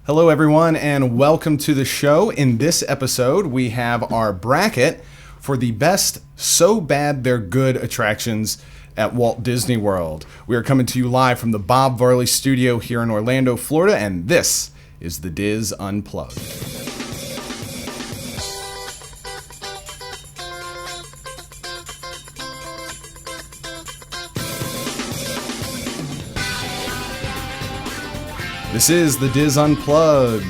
Hello, everyone, and welcome to the show. In this episode, we have our bracket for the best so bad they're good attractions at Walt Disney World. We are coming to you live from the Bob Varley studio here in Orlando, Florida, and this is the Diz Unplugged. This is the Diz Unplugged,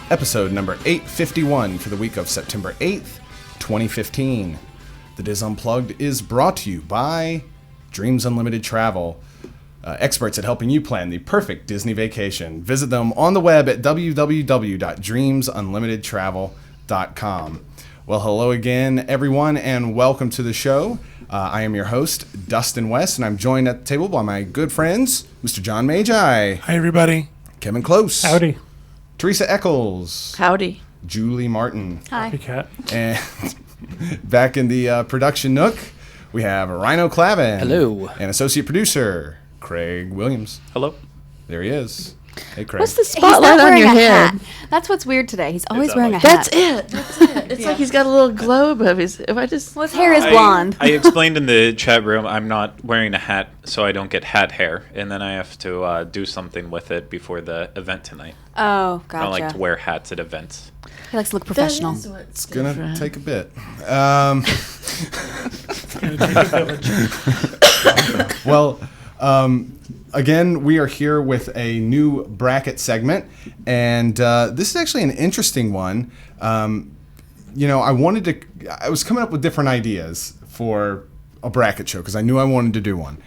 episode number 851 for the week of September 8th, 2015. The Diz Unplugged is brought to you by Dreams Unlimited Travel, experts at helping you plan the perfect Disney vacation. Visit them on the web at www.dreamsunlimitedtravel.com. Well, hello again, everyone, and welcome to the show. I am your host, Dustin West, and I'm joined at the table by my good friends, Mr. John Magi. Hi, everybody. Kevin Close. Howdy. Teresa Eccles. Howdy. Julie Martin. Hi. Happy cat. And back in the production nook, we have Rhino Clavin. Hello. And associate producer, Craig Williams. Hello. There he is. Hey, Craig. What's the He's not spotlight on wearing your a head? hat. That's what's weird today. He's always that wearing a like- hat. That's it. It's like he's got a little globe of his. If I just. Well, his hair is blonde. I explained in the chat room I'm not wearing a hat, so I don't get hat hair, and then I have to do something with it before the event tonight. Oh, I don't like gotcha. to wear hats at events. He likes to look professional. It's going to take a bit. Well, again, we are here with a new bracket segment, and this is actually an interesting one. I was coming up with different ideas for a bracket show because I knew I wanted to do one.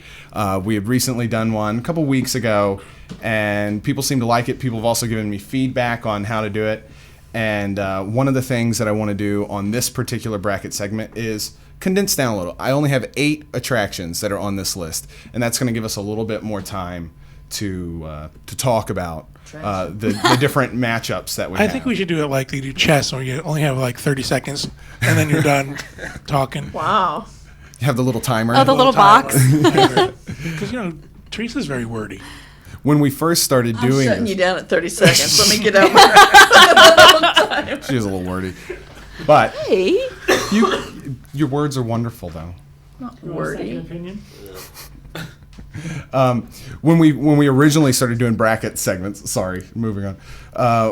We had recently done one a couple weeks ago, and people seem to like it. People have also given me feedback on how to do it. And one of the things that I want to do on this particular bracket segment is condense down a little. I only have 8 attractions that are on this list, and that's going to give us a little bit more time to talk about the different matchups that we have. I think we should do it like they do chess, where you only have like 30 seconds, and then you're done talking. Wow. You have the little timer. Oh, the little box. Because, Teresa's very wordy. When we first started doing Shutting this, you down at 30 seconds. Let me get out my time. she was a little wordy. But Hey. your words are wonderful, though. Not wordy. Opinion? When we originally started doing bracket segments, sorry, moving on.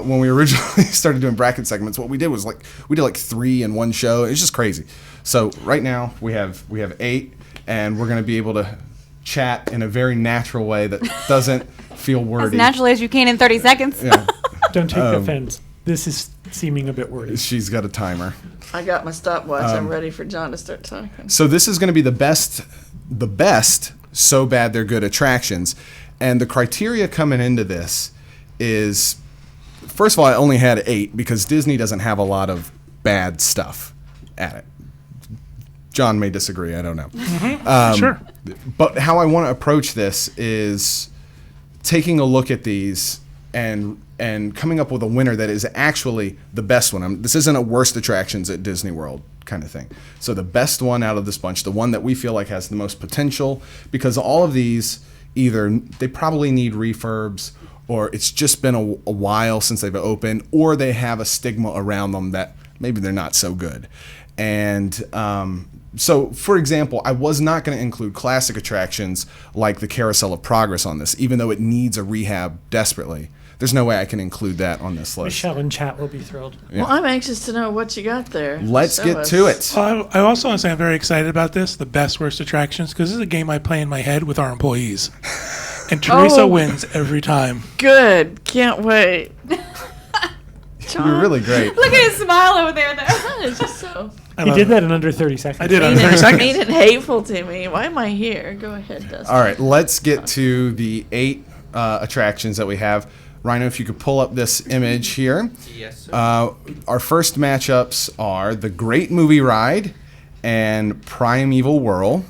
When we originally started doing bracket segments, what we did was we did 3 in one show. It's just crazy. So right now we have 8, and we're going to be able to chat in a very natural way that doesn't feel wordy. As naturally as you can in 30 seconds. Yeah. Don't take offense. This is seeming a bit wordy. She's got a timer. I got my stopwatch. I'm ready for John to start talking. So this is going to be the best so bad they're good attractions. And the criteria coming into this is, first of all, I only had 8 because Disney doesn't have a lot of bad stuff at it. John may disagree. I don't know. Sure. But how I want to approach this is taking a look at these and coming up with a winner that is actually the best one. This isn't a worst attractions at Disney World kind of thing. So the best one out of this bunch, the one that we feel like has the most potential, because all of these either they probably need refurbs, or it's just been a while since they've opened, or they have a stigma around them that maybe they're not so good. And so, for example, I was not going to include classic attractions like the Carousel of Progress on this, even though it needs a rehab desperately. There's no way I can include that on this list. Michelle in chat will be thrilled. Yeah. Well, I'm anxious to know what you got there. Let's Show get us. to it. Well, I also want to say I'm very excited about this, the best worst attractions, because this is a game I play in my head with our employees. And Teresa wins every time. Good. Can't wait. You're really great. Look at his smile over there, though. That is just so He did that in under 30 seconds. I did mean under 30 and, seconds. mean and hateful to me. Why am I here? Go ahead, Dustin. All right, let's get to the 8 attractions that we have. Rhino, if you could pull up this image here. Yes, sir. Our first matchups are the Great Movie Ride and Primeval Whirl.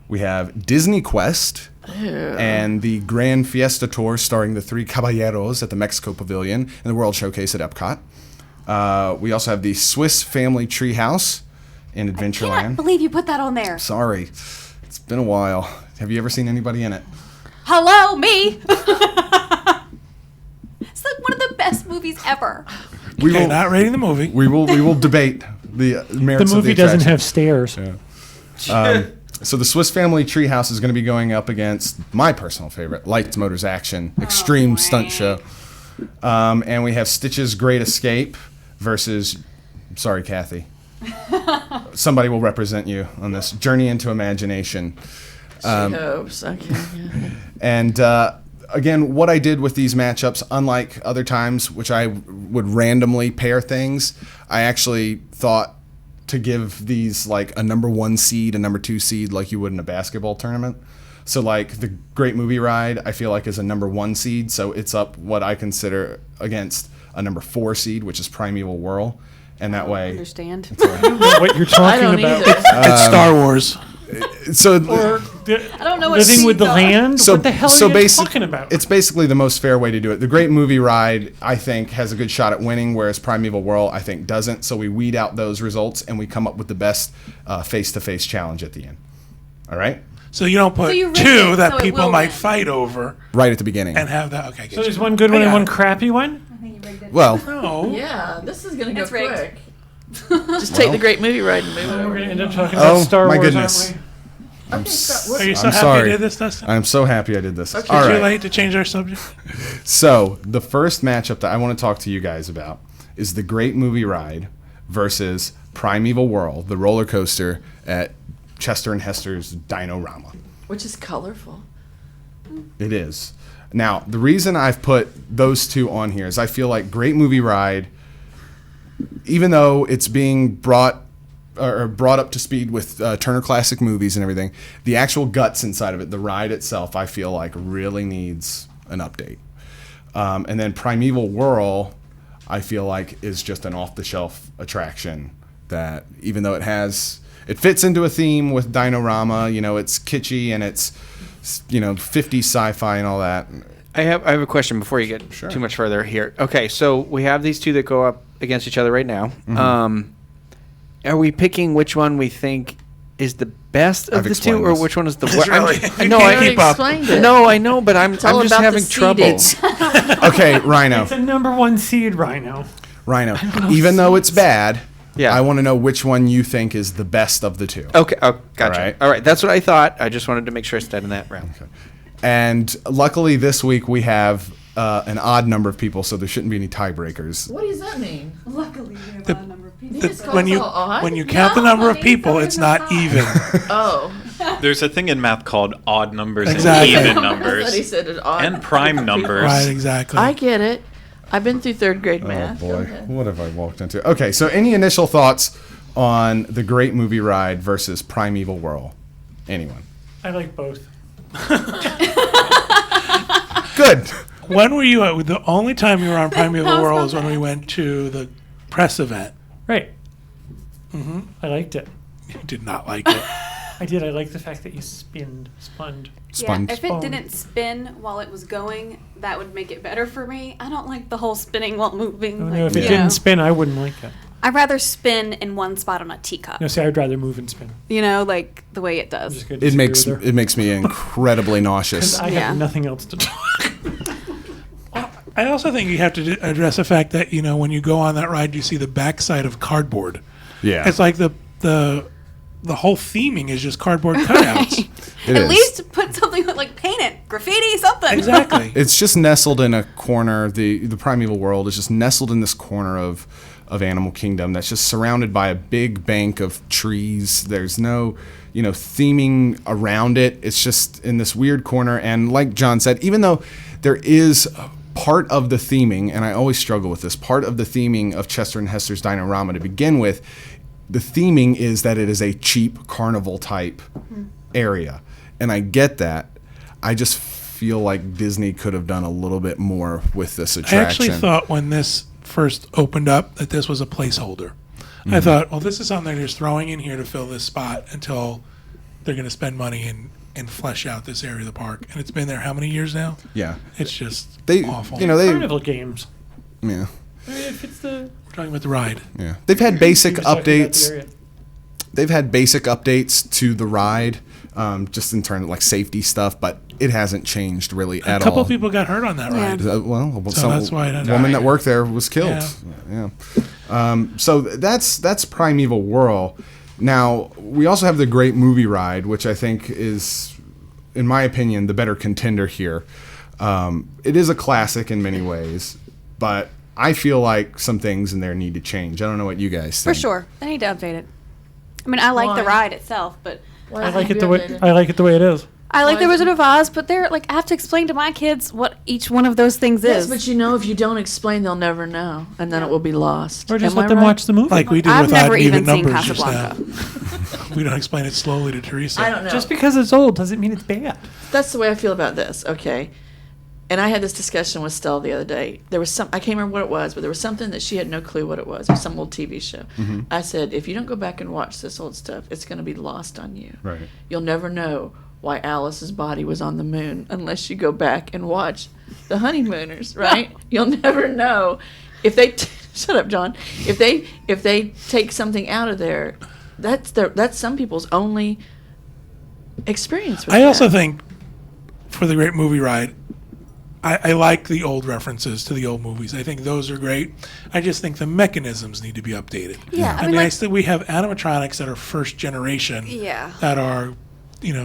We have Disney Quest and the Grand Fiesta Tour starring the 3 Caballeros at the Mexico Pavilion and the World Showcase at Epcot. We also have the Swiss Family Treehouse in I Adventureland. can't believe you put that on there. Sorry, it's been a while. Have you ever seen anybody in it? Hello, me. It's the one of the best movies ever. We Okay, will not rating the movie. we will debate the merits The of the movie doesn't attraction. have stairs. So the Swiss Family Treehouse is going to be going up against my personal favorite, Lights, Motors, Action, Extreme Stunt Show. And we have Stitch's Great Escape versus, sorry, Kathy. Somebody will represent you on this. Journey into Imagination. She hopes. Okay. Yeah. And again, what I did with these matchups, unlike other times, which I would randomly pair things, I actually thought to give these like a number 1 seed, a number 2 seed, like you would in a basketball tournament. So like the Great Movie Ride, I feel like is a number 1 seed, so it's up what I consider against a number 4 seed, which is Primeval Whirl, and that way. Understand? What you're I talking don't about? either. It's Star Wars. So I don't know what Living with the seed Land? So, What the hell so are you basic- talking about? It's basically the most fair way to do it. The Great Movie Ride, I think, has a good shot at winning, whereas Primeval Whirl, I think, doesn't. So we weed out those results and we come up with the best face-to-face challenge at the end. All right? So you don't put you rigged two it that so it people will might win. fight over Right at the beginning. and have that. Okay, So there's one good one and one crappy one? Well, No. Yeah, this is gonna go It's rigged. quick. Just take the Great Movie Ride and move We're it. going to end up talking Oh, about Star my Wars, goodness. aren't we? Okay, so Are you so I'm happy sorry. you did this, Dustin? I'm so happy I did this. Okay. All Too right. late to change our subject? So the first matchup that I want to talk to you guys about is the Great Movie Ride versus Primeval Whirl, the roller coaster at Chester and Hester's Dino-Rama. which is colorful. It is. Now, the reason I've put those two on here is I feel like Great Movie Ride, even though it's being brought up to speed with Turner Classic Movies and everything, the actual guts inside of it, the ride itself, I feel like really needs an update. And then Primeval Whirl, I feel like is just an off-the-shelf attraction that, even though it fits into a theme with Dino-Rama, it's kitschy and it's 50s sci-fi and all that. I have a question before you get too much further here. Okay, so we have these two that go up against each other right now. Mm-hmm. Are we picking which one we think is the best of I've the two, explained or this. which one is the That's worst? really- No, you I can't keep up. Explained it. No, I know, but I'm all just about the having trouble. seeding. Okay, Rhino. It's a number 1 seed, Rhino. Rhino. Even though it's bad, Yeah. I want to know which one you think is the best of the two. Okay, gotcha. All right. All right, that's what I thought. I just wanted to make sure I stayed in that round. And luckily this week we have an odd number of people, so there shouldn't be any tiebreakers. What does that mean? Luckily, we have The- a number of people. You just call When us you all odd? when you count the number of honey, people, some it's are not not. even. Oh. There's a thing in math called odd numbers Exactly. and even I thought he numbers said it odd. and prime numbers. Right, exactly. I get it. I've been through third grade Oh math. Go boy, ahead. what have I walked into? Okay, so any initial thoughts on the Great Movie Ride versus Primeval Whirl? Anyone? I like both. Good. When were you at? The only time you were on Primeval Whirl is when we went to the press event. Right. I liked it. You did not like it. I did. I liked the fact that you spun. Sponge. Yeah, if it didn't spin while it was going, that would make it better for me. I don't like the whole spinning while moving. No, like, no, if it you didn't know. spin, I wouldn't like it. I'd rather spin in one spot on a teacup. No, see, I'd rather move and spin. Like the way it I'm does. just gonna It disagree makes with her. it makes me incredibly nauseous. I Yeah. have nothing else to talk. I also think you have to address the fact that when you go on that ride, you see the backside of cardboard. Yeah, It's like the whole theming is just cardboard cutouts. it At is. least put something like paint it, graffiti, something. Exactly. It's just nestled in a corner. The Primeval World is just nestled in this corner of Animal Kingdom that's just surrounded by a big bank of trees. There's no, theming around it. It's just in this weird corner. And like John said, even though there is part of the theming, and I always struggle with this, part of the theming of Chester and Hester's Dino-Rama to begin with, the theming is that it is a cheap carnival type area. And I get that. I just feel like Disney could have done a little bit more with this I attraction. actually thought when this first opened up that this was a placeholder. I thought, well, this is something they're just throwing in here to fill this spot until they're going to spend money and flesh out this area of the park. And it's been there how many years now? Yeah. It's just They, awful. they, Carnival games. yeah, I mean, if it's the We're talking about the ride. yeah. They've had basic he was talking about the updates. area. They've had basic updates to the ride, just in terms of like safety stuff, but it hasn't changed really at A couple all. people got hurt on that ride. Well, So that's why it woman died. that worked there was killed. Yeah. So that's Primeval Whirl. Now we also have the Great Movie Ride, which I think is, in my opinion, the better contender here. It is a classic in many ways, but I feel like some things in there need to change. I don't know what you guys For think. sure. They need to update it. I mean, I like the Why? ride itself, but I like it the way it is. I like Why the is Wizard it- of Oz, but they're like, I have to explain to my kids what each one of those things Yes, is. but you know, if you don't explain, they'll never know, and then it will be lost. Or just Am let I them right? watch the movie. Like we did I've with odd never and even even seen numbers just Casablanca. now. We don't explain it slowly to Teresa. I don't know. Just because it's old doesn't mean it's bad. That's the way I feel about this. Okay. And I had this discussion with Stella the other day. There was I can't remember what it was, but there was something that she had no clue what it was. It was some old TV show. I said, if you don't go back and watch this old stuff, it's going to be lost on you. Right. You'll never know why Alice's body was on the moon unless you go back and watch the Honeymooners, right? You'll never know. If they shut up, John. If they take something out of there, that's some people's only experience with I that. also think for the Great Movie Ride, I like the old references to the old movies. I think those are great. I just think the mechanisms need to be updated. Yeah, I I mean, mean, I like- think we have animatronics that are first generation. Yeah. That are,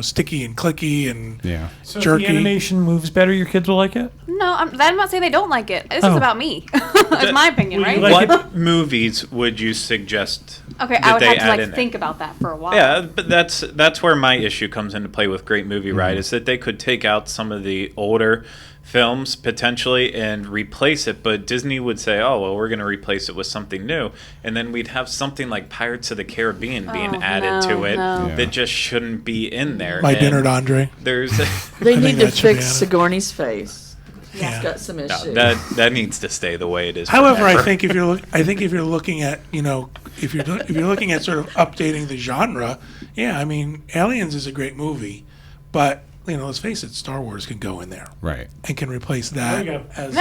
sticky and clicky and Yeah. So if jerky. the animation moves better, your kids will like it? No, I'm not saying they don't like it. This is Oh. about me. It's my opinion, Well, you right? like What movies would you suggest? Okay, that I would they have to add in like there? think about that for a while. Yeah, but that's where my issue comes into play with Great Movie Ride is that they could take out some of the older films potentially and replace it, but Disney would say, "Oh, well, we're going to replace it with something new," and then we'd have something like Pirates of the Caribbean being Oh, added to no, it no. Yeah. that just shouldn't be in there. My And dinner to Andre. There's They I need think to that should be fix added. Sigourney's face. Yeah. He's got some issues. no, that needs to stay the way it is. However, I forever. think if you're looking at if you're looking at sort of updating the genre, yeah, I mean, Aliens is a great movie, but let's face it, Star Wars can go in there Right. and can replace that There you go. as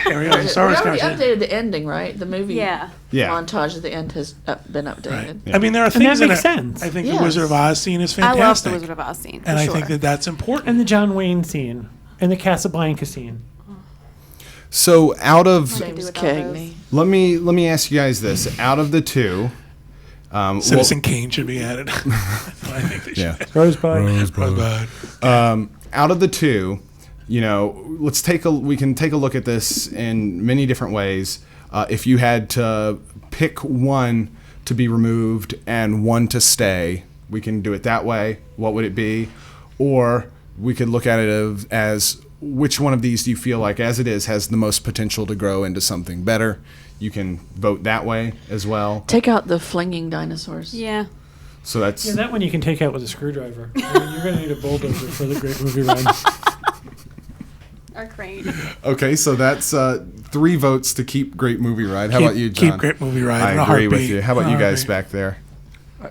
there we go, the Star we Wars already conversation. updated the ending, right? The movie Yeah. Yeah. montage at the end has been updated. Right. Yeah. I mean, there are And things that in makes it. sense. I think Yes. the Wizard of Oz scene is I love the fantastic, Wizard of Oz scene. and for I sure. think that that's important. And the John Wayne scene. And the Casablanca scene. So out of do James without Cagney. let me ask you guys this: out of the two, Citizen Kane should be added. I think they should. yeah. Rosebud. Rosebud. Out of the two, we can take a look at this in many different ways. If you had to pick one to be removed and one to stay, we can do it that way. What would it be? Or we could look at it as which one of these do you feel like, as it is, has the most potential to grow into something better? You can vote that way as well. Take out the flinging dinosaurs. Yeah. So that's Yeah, that one you can take out with a screwdriver. I mean, you're going to need a bulldozer for the Great Movie Ride. Or crane. okay. So that's 3 votes to keep Great Movie Ride. How about you, John? Keep Great Movie Ride. I in a agree with heartbeat. you. How about In a you guys heartbeat. back there?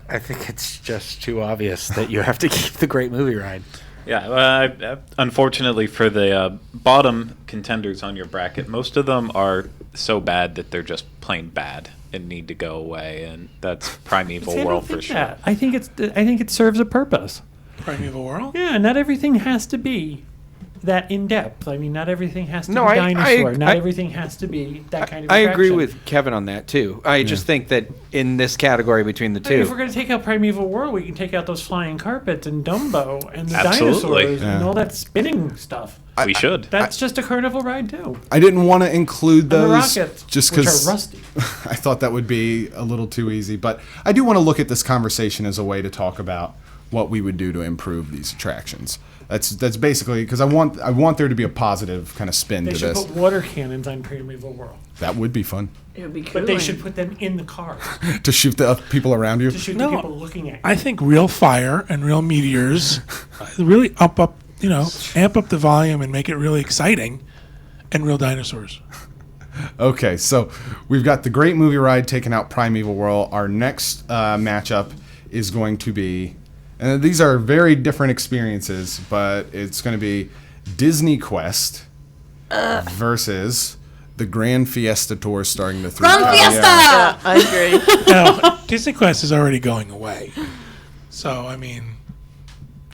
I think it's just too obvious that you have to keep the Great Movie Ride. Yeah, unfortunately for the bottom contenders on your bracket, most of them are so bad that they're just plain bad and need to go away, and that's Primeval See, I don't Whirl for think sure. that. I think it serves a purpose. Primeval Whirl. Yeah, not everything has to be that in depth. I mean, not everything has to No, be I- dinosaur. Not I- everything has to be that kind of. I agree attraction. with Kevin on that too. I just think that in this category between the I mean, if we're two, going to take out Primeval Whirl, we can take out those flying carpets and Dumbo and the Absolutely. dinosaurs and Yeah. all that spinning stuff. We should. That's just a carnival ride too. I didn't want to include And the those rockets, just which because are rusty. I thought that would be a little too easy. But I do want to look at this conversation as a way to talk about what we would do to improve these attractions. That's basically because I want there to be a positive kind of spin They to should this. put water cannons on Primeval Whirl, That would be fun It would be cool. but they should put them in the car to shoot the people around you. to shoot No. the people looking at you. I think real fire and real meteors really amp up the volume and make it really exciting, and real dinosaurs. Okay, so we've got the Great Movie Ride taking out Primeval Whirl. Our next matchup is going to be, and these are very different experiences, but it's going to be Disney Quest versus the Grand Fiesta Tour starring the 3 Grand Caviar. Fiesta! Yeah, I agree. Now, Disney Quest is already going away, so I mean,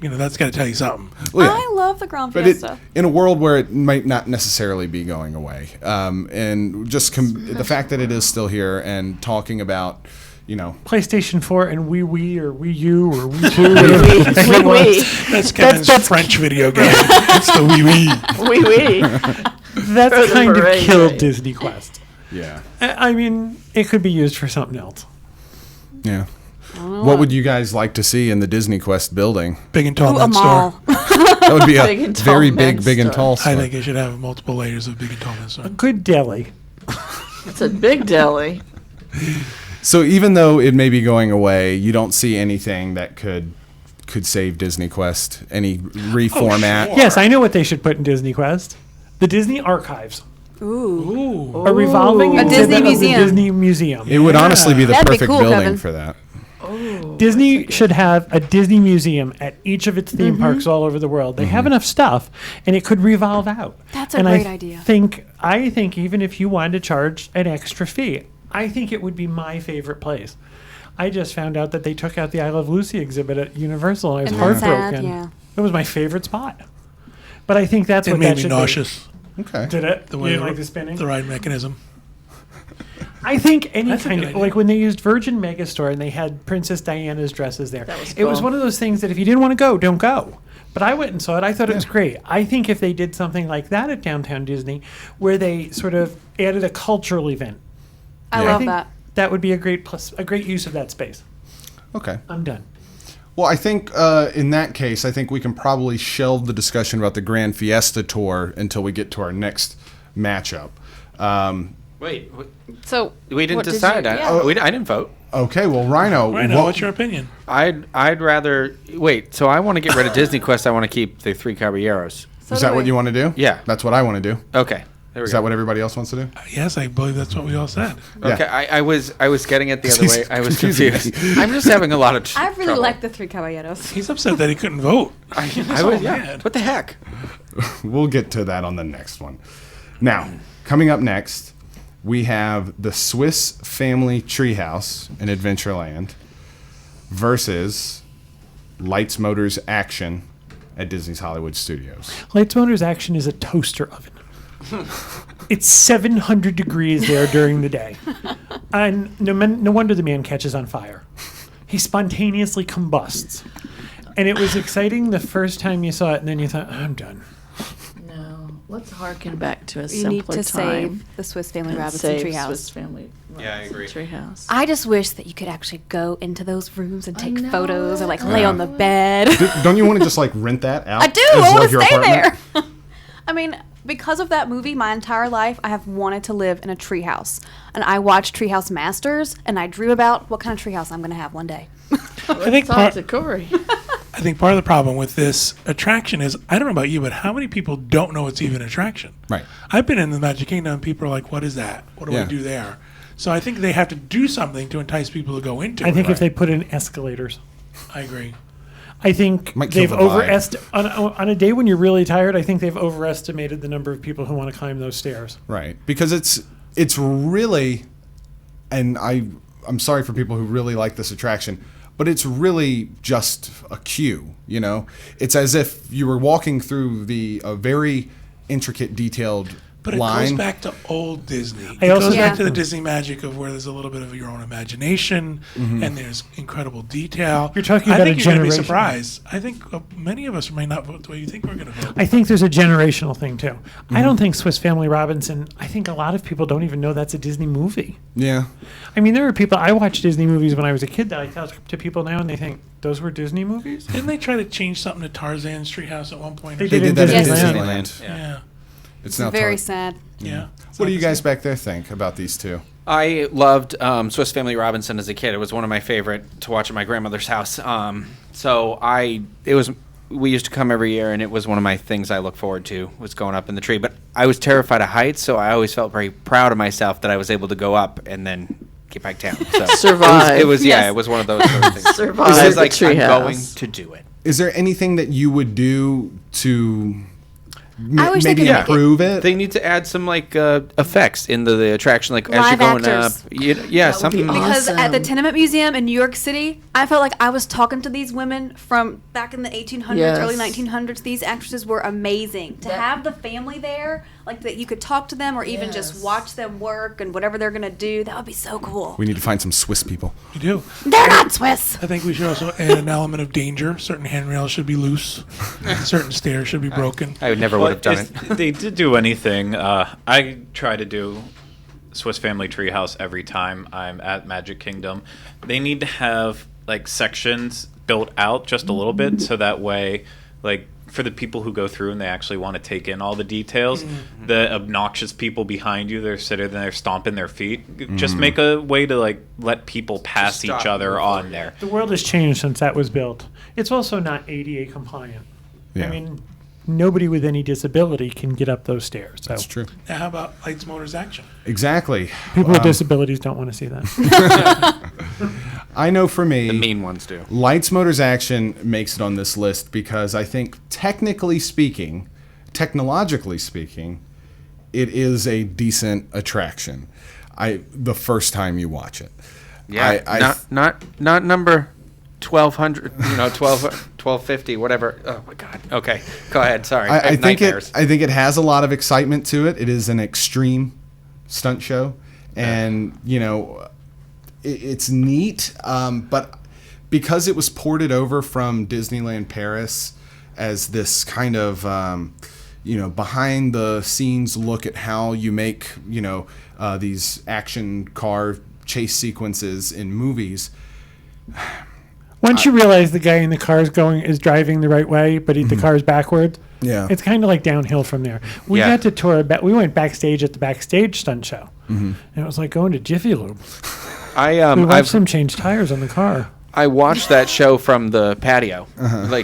that's got to tell you something. Well, yeah. I love the Grand But Fiesta. in a world where it might not necessarily be going away, and just the fact that it is still here and talking about, PlayStation 4 and Wii or Wii U or Wii 2. Wee That's Kevin's French video game. It's the Wee Wee. wee wee. That's For the kind of parade, killed right. Disney Quest. yeah, I mean, it could be used for something else. yeah. What would you guys like to see in the Disney Quest building? Big and tall Ooh, a men's store. mall. That would be a Big and tall very men's big and store. tall I store. think it should have multiple layers of big and tall men's store. A good deli. It's a big deli. So even though it may be going away, you don't see anything that could save Disney Quest, any reformat. sure. Yes, I know what they should put in Disney Quest. The Disney Archives. Ooh. Ooh. A revolving A Disney exhibit of the museum. Disney Museum. It would honestly be the That'd be perfect cool, building Kevin. for that. Disney should have a Disney museum at each of its theme parks all over the world. They have enough stuff, and it could revolve out. That's a and great I idea. I think even if you wanted to charge an extra fee, I think it would be my favorite place. I just found out that they took out the I Love Lucy exhibit at Universal, and I was Isn't that sad? heartbroken. Yeah. It was my favorite spot. But I think that's It what made that me should nauseous. Okay. be. Did it? The You way didn't like the spinning? the ride mechanism. I think any That's a kind good of idea. like when they used Virgin Megastore and they had Princess Diana's dresses there. That was It was cool. one of those things that if you didn't want to go, don't go. But I went and saw it. I thought it was great. I think if they did something like that at Downtown Disney, where they sort of added a cultural event, I Yeah. love think that. that would be a great use of that space. Okay. I'm done. Well, I think in that case, I think we can probably shelve the discussion about the Grand Fiesta Tour until we get to our next matchup. Wait, So we didn't what did decide. you- I yeah. I didn't vote. Okay, well, Rhino, Rhino, what- what's your opinion? I'd rather wait. So I want to get rid of Disney Quest. I want to keep the 3 Caballeros. So is do that what we. you want to do? Yeah. That's what I want to do. Okay. There we Is go. that what everybody else wants to do? Yes, I believe that's what we all said. Okay, Yeah. I was getting it the other He's way. I was confusing confused. I'm just having a lot of I really trouble. like the Three Caballeros. He's upset that he couldn't vote. I so was, yeah. mad. What the heck? We'll get to that on the next one. Now, coming up next, we have the Swiss Family Treehouse in Adventureland versus Lights Motors Action at Disney's Hollywood Studios. Lights Motors Action is a toaster oven. It's 700 degrees there during the day. And no wonder the man catches on fire. He spontaneously combusts. And it was exciting the first time you saw it, and then you thought, I'm done. No, let's harken back to a You simpler need to time. save the Swiss Family and Robinson save Treehouse. Swiss Family Yeah, I Robinson agree. Treehouse. I just wish that you could actually go into those rooms and take know photos or like it. lay on the bed. Don't you want to just like rent that out? I do. as, I want like, to your stay apartment? there. I mean, because of that movie, my entire life, I have wanted to live in a treehouse. And I watch Treehouse Masters, and I dream about what kind of treehouse I'm going to have one day. I think Talk part, to Corey. I think part of the problem with this attraction is, I don't know about you, but how many people don't know it's even an attraction? Right. I've been in the Magic Kingdom and people are like, what is that? What do Yeah. I do there? So I think they have to do something to entice people to go into it. I think if they put in escalators. I agree. I think Might kill they've the vibe. overestimated on a day when you're really tired. I think they've overestimated the number of people who want to climb those stairs. Right, because it's really, and I'm sorry for people who really like this attraction, but it's really just a queue. You know, it's as if you were walking through a very intricate, detailed But it line. goes back to old Disney. I It also goes back Yeah. to the Disney magic of where there's a little bit of your own imagination and there's incredible detail. You're talking I about think a you're going to be generation. surprised. I think many of us may not vote the way you think we're going to vote. I think there's a generational thing too. I don't think Swiss Family Robinson. I think a lot of people don't even know that's a Disney movie. Yeah, I mean, there are people. I watched Disney movies when I was a kid that I tell to people now, and they think those were Disney movies. Didn't they try to change something to Tarzan's Treehouse at one point? They they did did that at Yes. Disneyland. Yeah. It's It's now very Tar- sad. Yeah. What do you guys back there think about these two? I loved Swiss Family Robinson as a kid. It was one of my favorite to watch at my grandmother's house. We used to come every year, and it was one of my things I look forward to was going up in the tree. But I was terrified of heights, so I always felt very proud of myself that I was able to go up and then get back down. So Survive. It was Yes. it was one of those sort of things. Survive I was the like, I'm treehouse. going to do it. Is there anything that you would do to I wish they maybe could make it- improve it. They need to add some like effects into the attraction, like as you're Live going actors. up. Yeah, something. Because at the Awesome. Tenement Museum in New York City, I felt like I was talking to these women from back in the 1800s, Yes. early 1900s. These actresses were amazing. To have the family there, like that you could talk to them or even Yes. just watch them work and whatever they're going to do, that would be so cool. We need to find some Swiss people. You do. They're not Swiss. I think we should also add an element of danger. Certain handrails should be loose. Certain stairs should be broken. I would never would have done it. If they did do anything, I try to do Swiss Family Treehouse every time I'm at Magic Kingdom. They need to have like sections built out just a little bit, so that way, like for the people who go through and they actually want to take in all the details, the obnoxious people behind you, they're sitting there stomping their feet. Just make a way to like let people pass stop each other moving. on there. The world has changed since that was built. It's also not ADA compliant. Yeah. I mean, nobody with any disability can get up those stairs. So That's true. Now, how about Lights, Motors, Action? Exactly. people with disabilities don't want to see that. I know for me, The mean ones do. Lights, Motors, Action makes it on this list because I think technically speaking, technologically speaking, it is a decent attraction. The first time you watch it. Yeah, not number 1200. 1250, whatever. Oh my God. Okay, go ahead. Sorry. I have think nightmares. I think it has a lot of excitement to it. It is an extreme stunt show, and it's neat. But because it was ported over from Disneyland Paris as this kind of behind the scenes look at how you make these action car chase sequences in movies. Once you realize the guy in the car is driving the right way, but the car's backwards, Yeah. it's kind of like downhill from there. We Yeah. got to tour. We went backstage at the Backstage stunt show, and it was like going to Jiffy Lube. We watched them change tires on the car. I watched that show from the patio,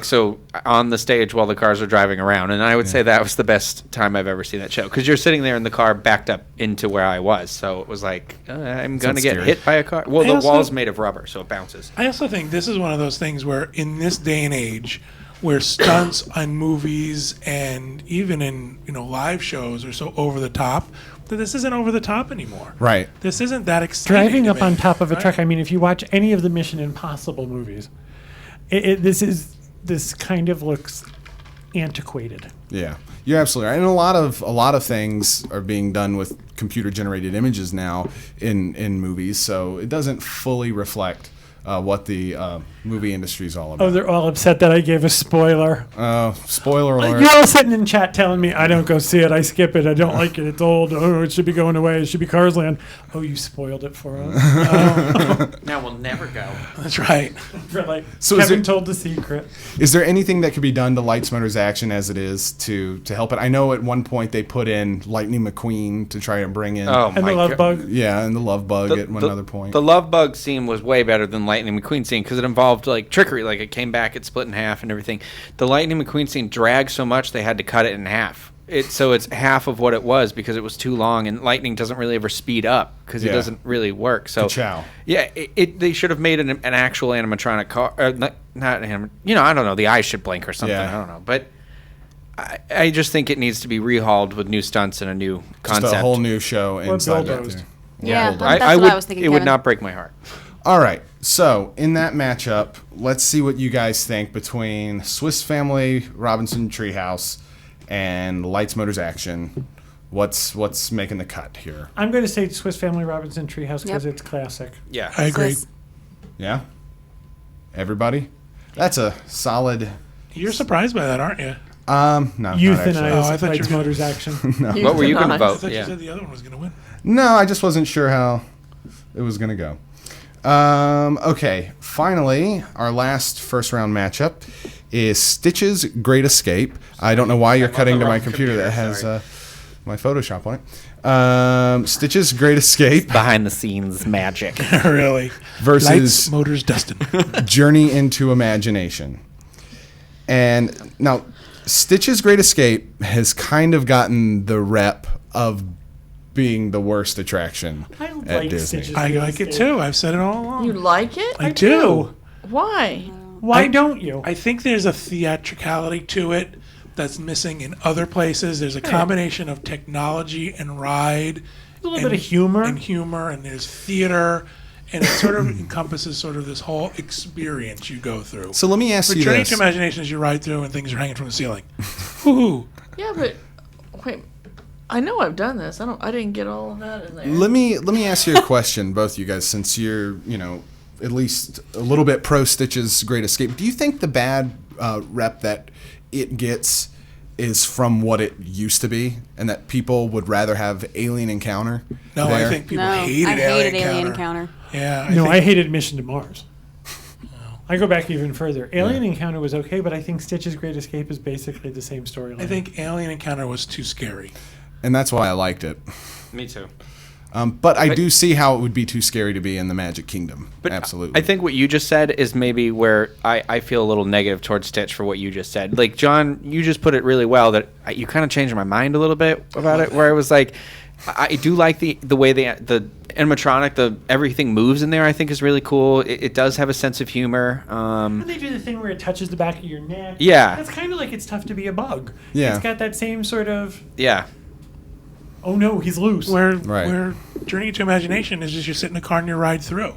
so on the stage while the cars are driving around, and I would say that was the best time I've ever seen that show because you're sitting there in the car backed up into where I was, so it was like I'm gonna get scary. hit by a car. Well, I the also- wall's made of rubber, so it bounces. I also think this is one of those things where, in this day and age, where stunts on movies and even in live shows are so over the top, that this isn't over the top anymore. Right. This isn't that exciting. Driving to up me, on top of a right? truck. I mean, if you watch any of the Mission Impossible movies, this kind of looks antiquated. Yeah, you're absolutely right. And a lot of things are being done with computer generated images now in movies, so it doesn't fully reflect what the movie industry is all Oh, about. they're all upset that I gave a spoiler. Spoiler alert. You're all sitting in chat telling me I don't go see it, I skip it, I don't like it, it's old, oh, it should be going away, it should be Cars Land. Oh, you spoiled it for us. Now we'll never go. That's right. For like, So is Kevin there- told the secret. Is there anything that could be done to Lights, Motors, Action as it is to help it? I know at one point they put in Lightning McQueen to try and bring in. Oh And my the love God. bug. Yeah, and the Love Bug at one other point. The Love Bug scene was way better than Lightning McQueen scene because it involved like trickery, like it came back, it split in half and everything. The Lightning McQueen scene dragged so much they had to cut it in half. So it's half of what it was because it was too long, and Lightning doesn't really ever speed up because it Yeah. doesn't really work. So Ka-chow. yeah, they should have made an actual animatronic car. Not I don't know. The eyes should blink or something. Yeah. I don't know, but. I just think it needs to be rehauled with new stunts and a new Just concept. a whole new show inside that bulldozed. too. Yeah, bulldozed. that's I what would, I was thinking, it would Kevin. not break my heart. All right. So in that matchup, let's see what you guys think between Swiss Family Robinson Treehouse and Lights, Motors, Action. What's making the cut here? I'm going to say Swiss Family Robinson Treehouse because Yep. it's classic. Yeah. I agree. Swiss. Yeah. Everybody. That's a solid. You're surprised by that, aren't you? No, not actually. Oh, I Euthanize thought Lights you- Motors Action. What were you going to Euthanize. I vote? thought you Yeah. said the other one was going to win. No, I just wasn't sure how it was going to go. Okay, finally, our last first round matchup is Stitch's Great Escape. I don't know why you're cutting to my computer that has my Photoshop on it. Stitch's Great Escape Behind the scenes magic. Really. versus Lights, Motors, Dustin. Journey into Imagination. And now, Stitch's Great Escape has kind of gotten the rep of being the worst attraction I at like Disney. Stitch's I Great like it Escape. too. I've said it all along. You like it? I do. Why? Why I- don't you? I think there's a theatricality to it, that's missing in other places. There's a combination of technology and ride. A little bit of humor. And there's theater. And it sort of encompasses sort of this whole experience you go through. So let me ask For you Journey this. to Imagination is you ride through and things are hanging from the ceiling. Woohoo! Yeah, but wait, I know I've done this. I didn't get all of that in there. Let me ask you a question, both of you guys, since you're, at least a little bit pro Stitch's Great Escape. Do you think the bad rep that it gets is from what it used to be, and that people would rather have Alien Encounter? No, there? I think people I hated Alien Encounter. Yeah, I hated Mission to Mars. I go back even further. Alien Encounter was okay, but I think Stitch's Great Escape is basically the same storyline. I think Alien Encounter was too scary. And that's why I liked it. Me too. But I do see how it would be too scary to be in the Magic Kingdom. But absolutely. I think what you just said is maybe where I feel a little negative towards Stitch for what you just said. Like, John, you just put it really well that you kind of changed my mind a little bit about it, where I was like, I do like the way the animatronic, everything moves in there. I think is really cool. It does have a sense of humor. And they do the thing where it touches the back of your neck. Yeah. It's kind of like It's Tough to Be a Bug. Yeah. It's got that same sort of, Yeah. oh no, he's loose. Where Journey to Imagination is just you sit in a car and you ride through.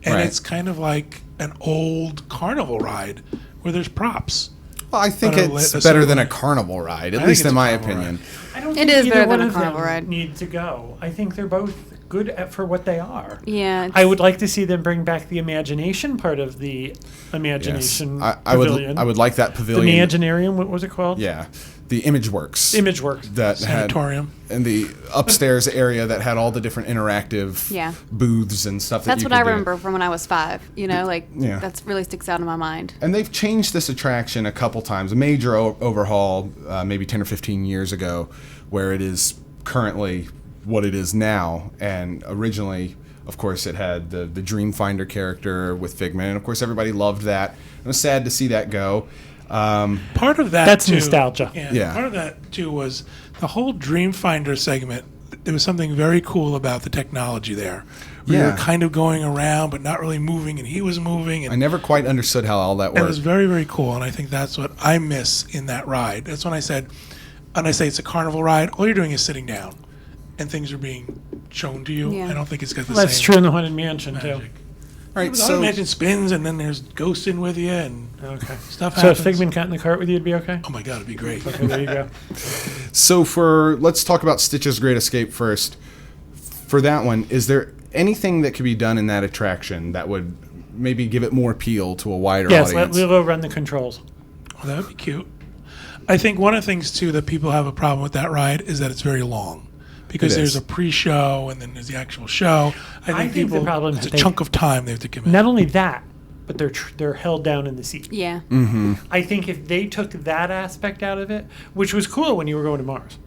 And Right. it's kind of like an old carnival ride where there's props. Well, I think But it's a better certain- than a carnival ride, at I least think it's in a my carnival opinion. I don't It think is either better one than a of them carnival ride. need to go. I think they're both good for what they are. Yeah. I would like to see them bring back the imagination part of the imagination I pavilion. would like that the pavilion. Imaginarium, what was it called? Yeah, the ImageWorks. ImageWorks. that had Sanatorium. and the upstairs area that had all the different interactive Yeah. booths and stuff. That's that you what I could do. remember from when I was 5. Yeah. That's really sticks out in my mind. And they've changed this attraction a couple times. A major overhaul, maybe 10 or 15 years ago, where it is currently what it is now. And originally, of course, it had the Dreamfinder character with Figment, and of course, everybody loved that. It was sad to see that go. Part of that That's too, nostalgia. Yeah. Part of that too was the whole Dreamfinder segment. There was something very cool about the technology there. We Yeah. were kind of going around, but not really moving, and he was moving, I and never quite understood how all that it was worked. very, very cool. And I think that's what I miss in that ride. That's when I said, and I say it's a carnival ride. All you're doing is sitting down, and things are being shown to you. Yeah. I don't think it's got the That's same true in the Haunted Mansion, too. magic. All right, The so Mansion spins, and then there's ghosts in with you, and Okay. stuff So happens. if Figment got in the cart with you, it'd be okay? Oh my god, it'd be great. Okay, there you go. let's talk about Stitch's Great Escape first. For that one, is there anything that could be done in that attraction that would maybe give it more appeal to a wider Yes, let audience? Lilo run the controls. Oh, that would be cute. I think one of the things too that people have a problem with that ride is that it's very long, because It there's is. a pre-show and then there's the actual show. I think the people problem it's is a chunk of time they have to commit. Not only that, but they're held down in the seat. Yeah. I think if they took that aspect out of it, which was cool when you were going to Mars,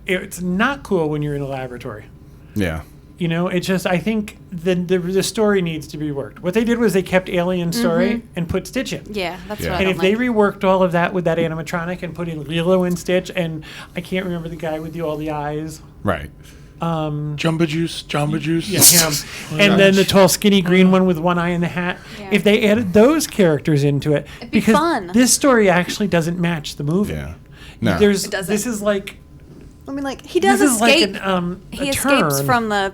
it's not cool when you're in a laboratory. Yeah. It's just, I think the story needs to be worked. What they did was they kept Alien story and put Stitch in. Yeah, that's Yeah. what I And don't if they like. reworked all of that with that animatronic and put in Lilo and Stitch, and I can't remember the guy with all the eyes. Right. Jamba Juice. Yeah, him. And then the tall, skinny green one with one eye in the hat. Yeah. If they added those characters into it, It'd be because fun. this story actually doesn't match the movie. Yeah. No. It doesn't. This is like I mean, like, he does this is escape. like a he escapes turn. from the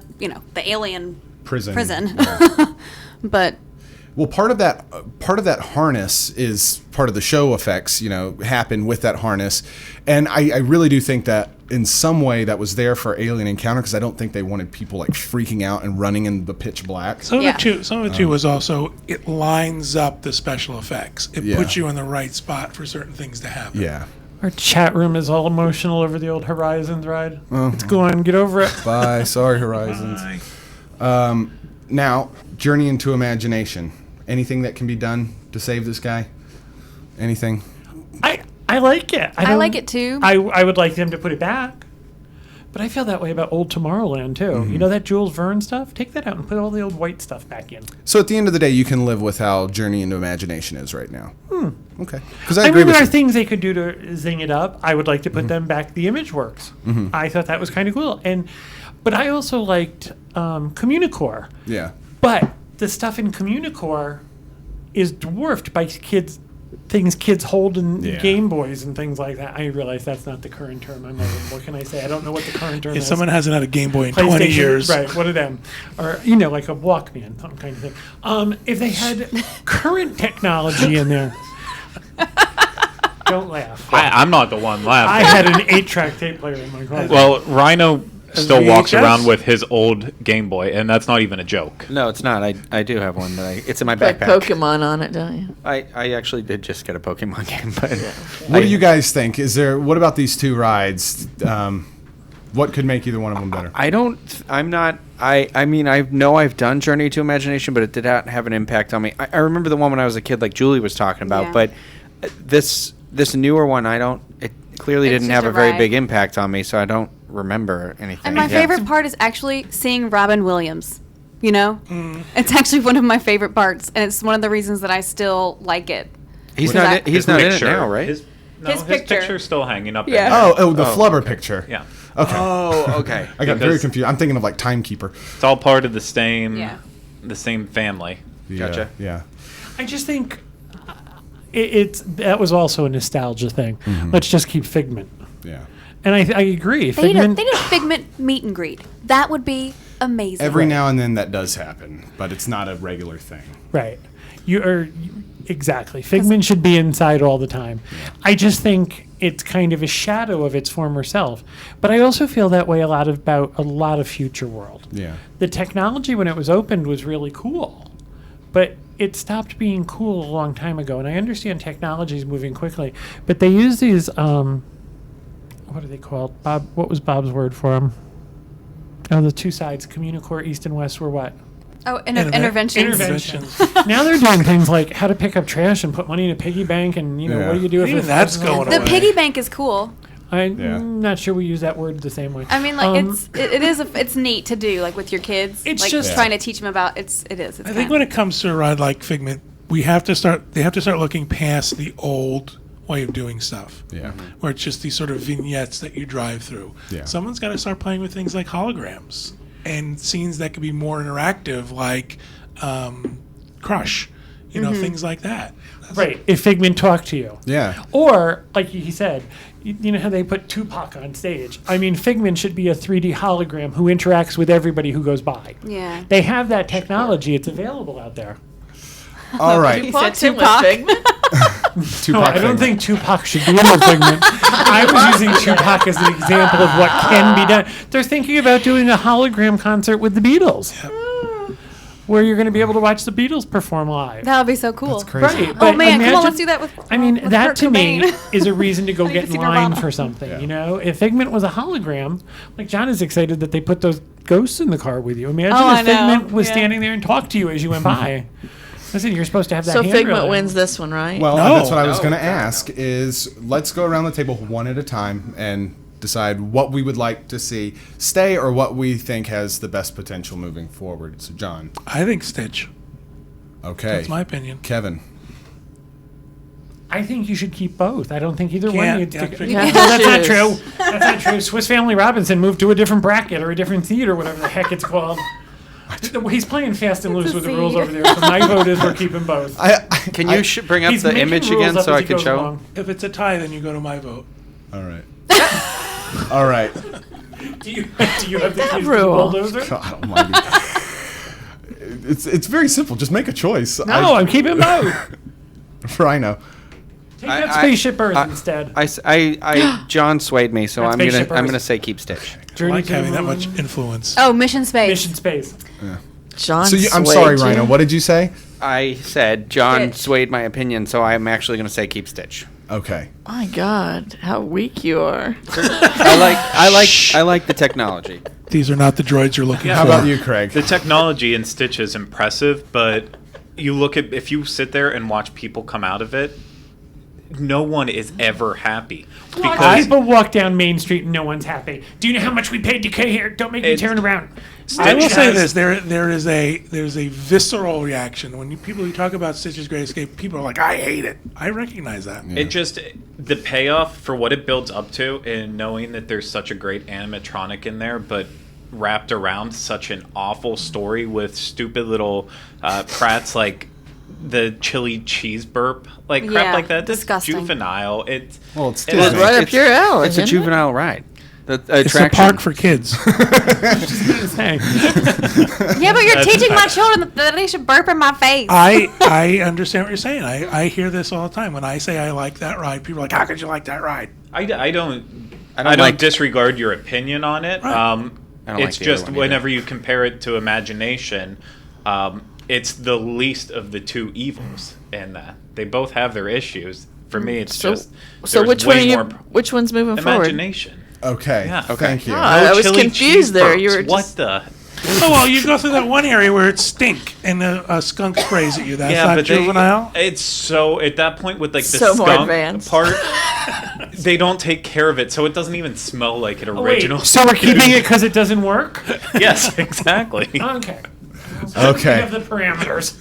alien prison. But Well, part of that harness is part of the show effects, happen with that harness. And I really do think that in some way that was there for Alien Encounter, because I don't think they wanted people like freaking out and running in the pitch black. Some Yeah. of it too was also it lines up the special effects. It Yeah. puts you in the right spot for certain things to happen. Yeah. Our chat room is all emotional over the old Horizons ride. It's going, get over it. Bye. Sorry, Horizons. Bye. Now, Journey into Imagination. Anything that can be done to save this guy? Anything? I like it. I don't- like it too. I would like them to put it back. But I feel that way about old Tomorrowland too. You know that Jules Verne stuff? Take that out and put all the old white stuff back in. So at the end of the day, you can live with how Journey into Imagination is right now. Okay. Because I I agree mean, with there are you. things they could do to zing it up. I would like to put them back the ImageWorks. I thought that was kind of cool. But I also liked Communicore. Yeah. But the stuff in Communicore is dwarfed by kids' things kids hold in Yeah. Game Boys and things like that. I realize that's not the current term. I'm old. What can I say? I don't know what the current term If is. someone hasn't had a Game Boy in 20 PlayStation, years, right? What of them, or like a Walkman, some kind of thing. If they had current technology in there, don't laugh. I'm not the one I laughing. had an 8-track tape player in my car. Well, Rhino still walks VHS? around with his old Game Boy, and that's not even a joke. No, it's not. I do have one. It's in my Like backpack. Pokemon on it, don't you? I actually did just get a Pokemon game, but What do you guys think? What about these two rides? What could make either one of them better? I mean, I know I've done Journey to Imagination, but it did not have an impact on me. I remember the one when I was a kid, like Julie was talking about, Yeah. but this newer one, it clearly It's didn't just have a a very ride. big impact on me, so I don't remember anything. And my Yeah. favorite part is actually seeing Robin Williams. It's actually one of my favorite parts, and it's one of the reasons that I still like it. He's Because not. I- He's not in it now, right? His His picture. picture's still hanging up. Yeah. In there. The flubber picture. Yeah. Okay. Oh, okay. I got very Because- confused. I'm thinking of like Timekeeper. It's all part of the same, Yeah. the same family. Gotcha. Yeah. I just think that was also a nostalgia thing. Let's just keep Figment, Yeah. and I agree. They Figment. did a Figment meet and greet. That would be amazing. Every now and then that does happen, but it's not a regular thing. Right. Exactly. Figment should be inside all the time. I just think it's kind of a shadow of its former self. But I also feel that way about a lot of Future World. Yeah. The technology when it was opened was really cool, but it stopped being cool a long time ago. And I understand technology is moving quickly, but they use these, what are they called? Bob, what was Bob's word for them? Oh, the two sides, Communicore East and West were what? Oh, interventions. Interventions. Now they're doing things like how to pick up trash and put money in a piggy bank, and Yeah. what do you do if Even it that's falls going over? The piggy bank is cool. I'm Yeah. not sure we use that word the same way. I mean, like Um, it's neat to do, like with your kids. It's like just- trying to teach them about it is. It's I think when it comes to a ride like Figment, they have to start looking past the old way of doing stuff. Yeah. Where it's just these sort of vignettes that you drive through. Yeah. Someone's got to start playing with things like holograms and scenes that could be more interactive, like Crush, things like that. right. If Figment talked to you. Yeah. Or, like he said, you know how they put Tupac on stage? I mean, Figment should be a 3D hologram who interacts with everybody who goes by. Yeah. They have that technology. It's available out there. All right. He Tupac said Tupac. Figment. Tupac No, I don't Figment. think Tupac should be in the Figment. I was using Tupac as an example of what can be done. They're thinking about doing a hologram concert with the Beatles, where you're going to be able to watch the Beatles perform live. That would be so cool. That's crazy. Right, Oh but man, come imagine- on, let's do that with. I mean, with that Kurt to me Cobain. is a reason to go I need get to in see line Nirvana. for something. Yeah. You know, if Figment was a hologram, like John is excited that they put those ghosts in the car with you. Imagine Oh, I if know. Figment was Yeah. standing there and talked to you as you went by. Listen, you're supposed to have that. So handrail Figment there. wins this one, right? Well, No. that's what I was No. going to ask is let's go around the table one at a time and decide what we would like to see stay or what we think has the best potential moving forward. So, John. I think Stitch. Okay. That's my opinion. Kevin. I think you should keep both. I don't think either one Can't- needs yeah, to. figure- No, Yeah, that's not choose. true. That's not true. Swiss Family Robinson moved to a different bracket or a different seat or whatever the heck it's called. He's playing fast and loose a with the rules seed. over there. So my vote is we're keeping both. Can you bring up He's the making image rules again up so as I he can goes show? along. If it's a tie, then you go to my vote. All right. All right. Do you have the keys to the rule. bulldozer? God almighty. It's very simple. Just make a choice. No, I'm keeping both. Rhino. Take that Spaceship Earth instead. John swayed me, so That's I'm gonna Spaceship I'm Earth. gonna say keep Stitch. I Journey like to the having that Moon. much influence. Oh, Mission Space. Mission Space. John. So I'm swayed sorry, you. Rhino. What did you say? I said John Stitch. swayed my opinion, so I'm actually gonna say keep Stitch. Okay. My God, how weak you are. I like the technology. These are not the droids you're looking How for. about you, Craig? The technology in Stitch is impressive, but you look at if you sit there and watch people come out of it, no one is ever happy because People walk down Main Street and no one's happy. Do you know how much we paid to get here? Don't make me It's- turn around. I will Stitch say has- this: there's a visceral reaction when you talk about Stitch's Great Escape. People are like, "I hate it." I recognize that. It just the payoff for what it builds up to, and knowing that there's such a great animatronic in there, but wrapped around such an awful story with stupid little Pratts like the chili cheese burp, like crap Yeah, like that. That's disgusting. juvenile. It's It's Disney. right up your alley. It's a isn't it? juvenile ride. The It's a attraction. park for kids. Hey, Yeah, but you're teaching my children that they should burp in my face. I understand what you're saying. I hear this all the time. When I say I like that ride, people are like, how could you like that ride? I don't like- disregard your opinion on it. Right. I don't It's like the just other one either. whenever you compare it to Imagination, it's the least of the two evils in that. They both have their issues. For me, it's So just so there's which one way are you? more Which one's moving forward? Imagination. Okay. Yeah. Thank you. Oh, I was chili confused cheese there. You burps. were What just- the? Oh, well, you go through that one area where it's stink and a skunk sprays at you. That's not but juvenile? it's so at that point with like the So more skunk advanced. part, they don't take care of it, so it doesn't even smell like an original. so we're keeping it because it doesn't work? Yes, exactly. Okay. Okay. We have the parameters.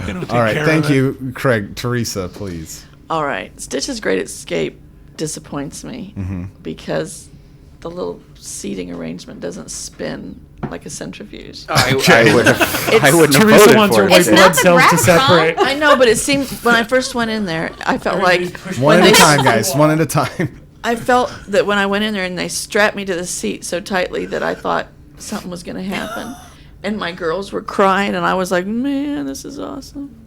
They don't take All right. care Thank of it. you, Craig. Teresa, please. All right, Stitch's Great Escape disappoints me Mm-hmm. because the little seating arrangement doesn't spin like a centrifuge. I wouldn't have Teresa voted wants for her it. white It's blood not the cells to graph, separate. I know, but it seemed when I first went in there, I felt like One at they- a time, guys. One at a time. I felt that when I went in there and they strapped me to the seat so tightly that I thought something was going to happen. And my girls were crying, and I was like, man, this is awesome.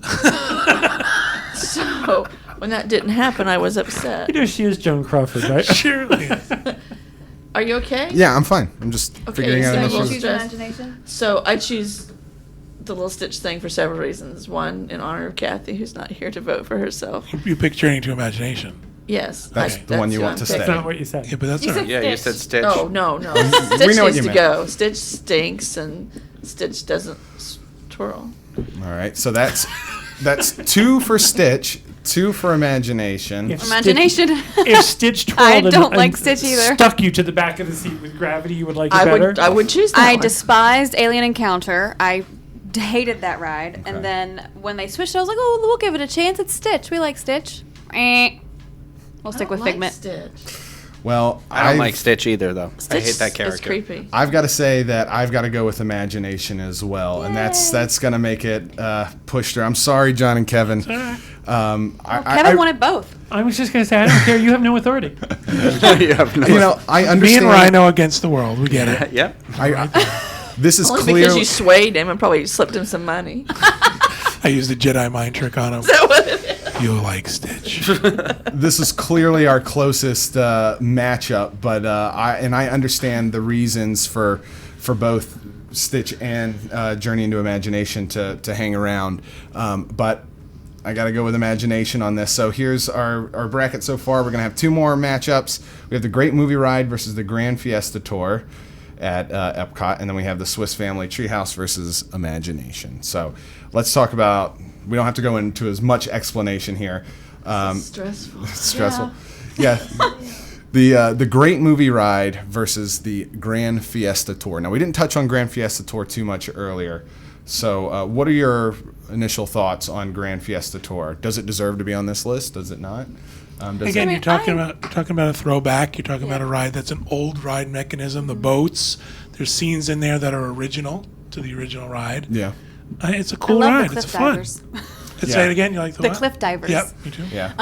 So when that didn't happen, I was upset. You know, she is Joan Crawford, right? Surely. Are you okay? Yeah, I'm fine. I'm just Okay, figuring you out said an we'll issue. choose imagination? So I choose the little Stitch thing for several reasons. One, in honor of Kathy, who's not here to vote for herself. You picked Journey to Imagination. Yes. That's the one you who want I'm to picking. That's not what you said. Yeah, but that's You all right. said Yeah, you said Stitch. Oh, no. Stitch know what needs you to meant. go. Stitch stinks, and Stitch doesn't twirl. All right. So that's 2 for Stitch, 2 for Imagination. If Imagination. If Stitch twirled I and- don't and like Stitch either. stuck you to the back of the seat with gravity, you would like it I better? would choose that I one. despised Alien Encounter. I hated that ride. Okay. And then when they switched, I was like, oh, we'll give it a chance. It's Stitch. We like Stitch. We'll stick with Figment. Stitch. Well, I don't like Stitch either, though. Stitch I hate that is character. creepy. I've got to say that I've got to go with Imagination as well, and that's going to make it pushed through. I'm sorry, John and Kevin. Kevin wanted both. I was just going to say, I don't care. You have no authority. You have no- You know, I Me understand. and Rhino against the world. We get it. Yep. This is Only clear. because you swayed him and probably slipped him some money. I used the Jedi mind trick on him. That what it is? You like Stitch. This is clearly our closest matchup, but I understand the reasons for both Stitch and Journey into Imagination to hang around, but I got to go with Imagination on this. So here's our bracket so far. We're gonna have 2 more matchups. We have the Great Movie Ride versus the Grand Fiesta Tour at Epcot, and then we have the Swiss Family Treehouse versus Imagination. So let's talk about. We don't have to go into as much explanation here. Stressful. Stressful. Yeah. The Great Movie Ride versus the Grand Fiesta Tour. Now, we didn't touch on Grand Fiesta Tour too much earlier. So what are your initial thoughts on Grand Fiesta Tour? Does it deserve to be on this list? Does it not? Again, you're talking about a throwback. You're talking about a ride that's an old ride mechanism. The boats. There's scenes in there that are original to the original ride. Yeah. It's a I cool love ride. the It's cliff fun. divers. Say it again. You like the The what? cliff divers. Yep, me too. Yeah.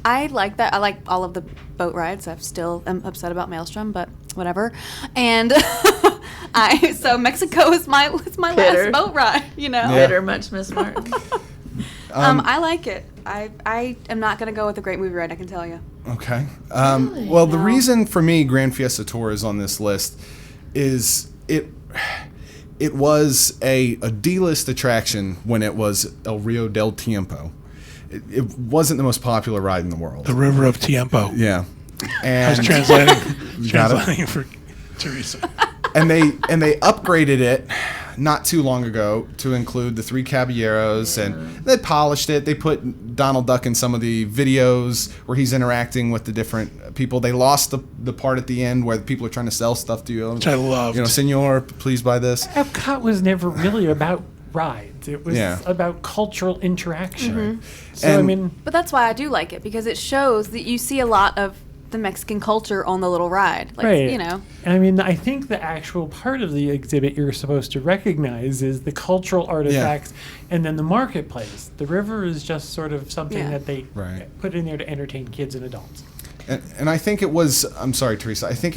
I like that. I like all of the boat rides. I still am upset about Maelstrom, but whatever. And so Mexico is my Bitter. last boat ride. You know. Yeah. Bitter much, Miss Martin. I like it. I am not gonna go with a Great Movie Ride. I can tell you. Okay. Well, the No. reason for me Grand Fiesta Tour is on this list is it was a D-list attraction when it was El Rio del Tiempo. It wasn't the most popular ride in the world. The River of Tiempo. Yeah. I was And translating for Teresa. and they upgraded it not too long ago to include the 3 Caballeros, and they polished it. They put Donald Duck in some of the videos where he's interacting with the different people. They lost the part at the end where the people are trying to sell stuff to you. Which I loved. You know, Senor, please buy this. Epcot was never really about rides. It was Yeah. about cultural interaction. Mm-hmm. So, I And- mean, But that's why I do like it, because it shows that you see a lot of the Mexican culture on the little ride. Like, Right. you know. I mean, I think the actual part of the exhibit you're supposed to recognize is the cultural artifacts and then the marketplace. The river is just sort of something Yeah. that they Right. put in there to entertain kids and adults. And I think it was, I'm sorry, Teresa, I think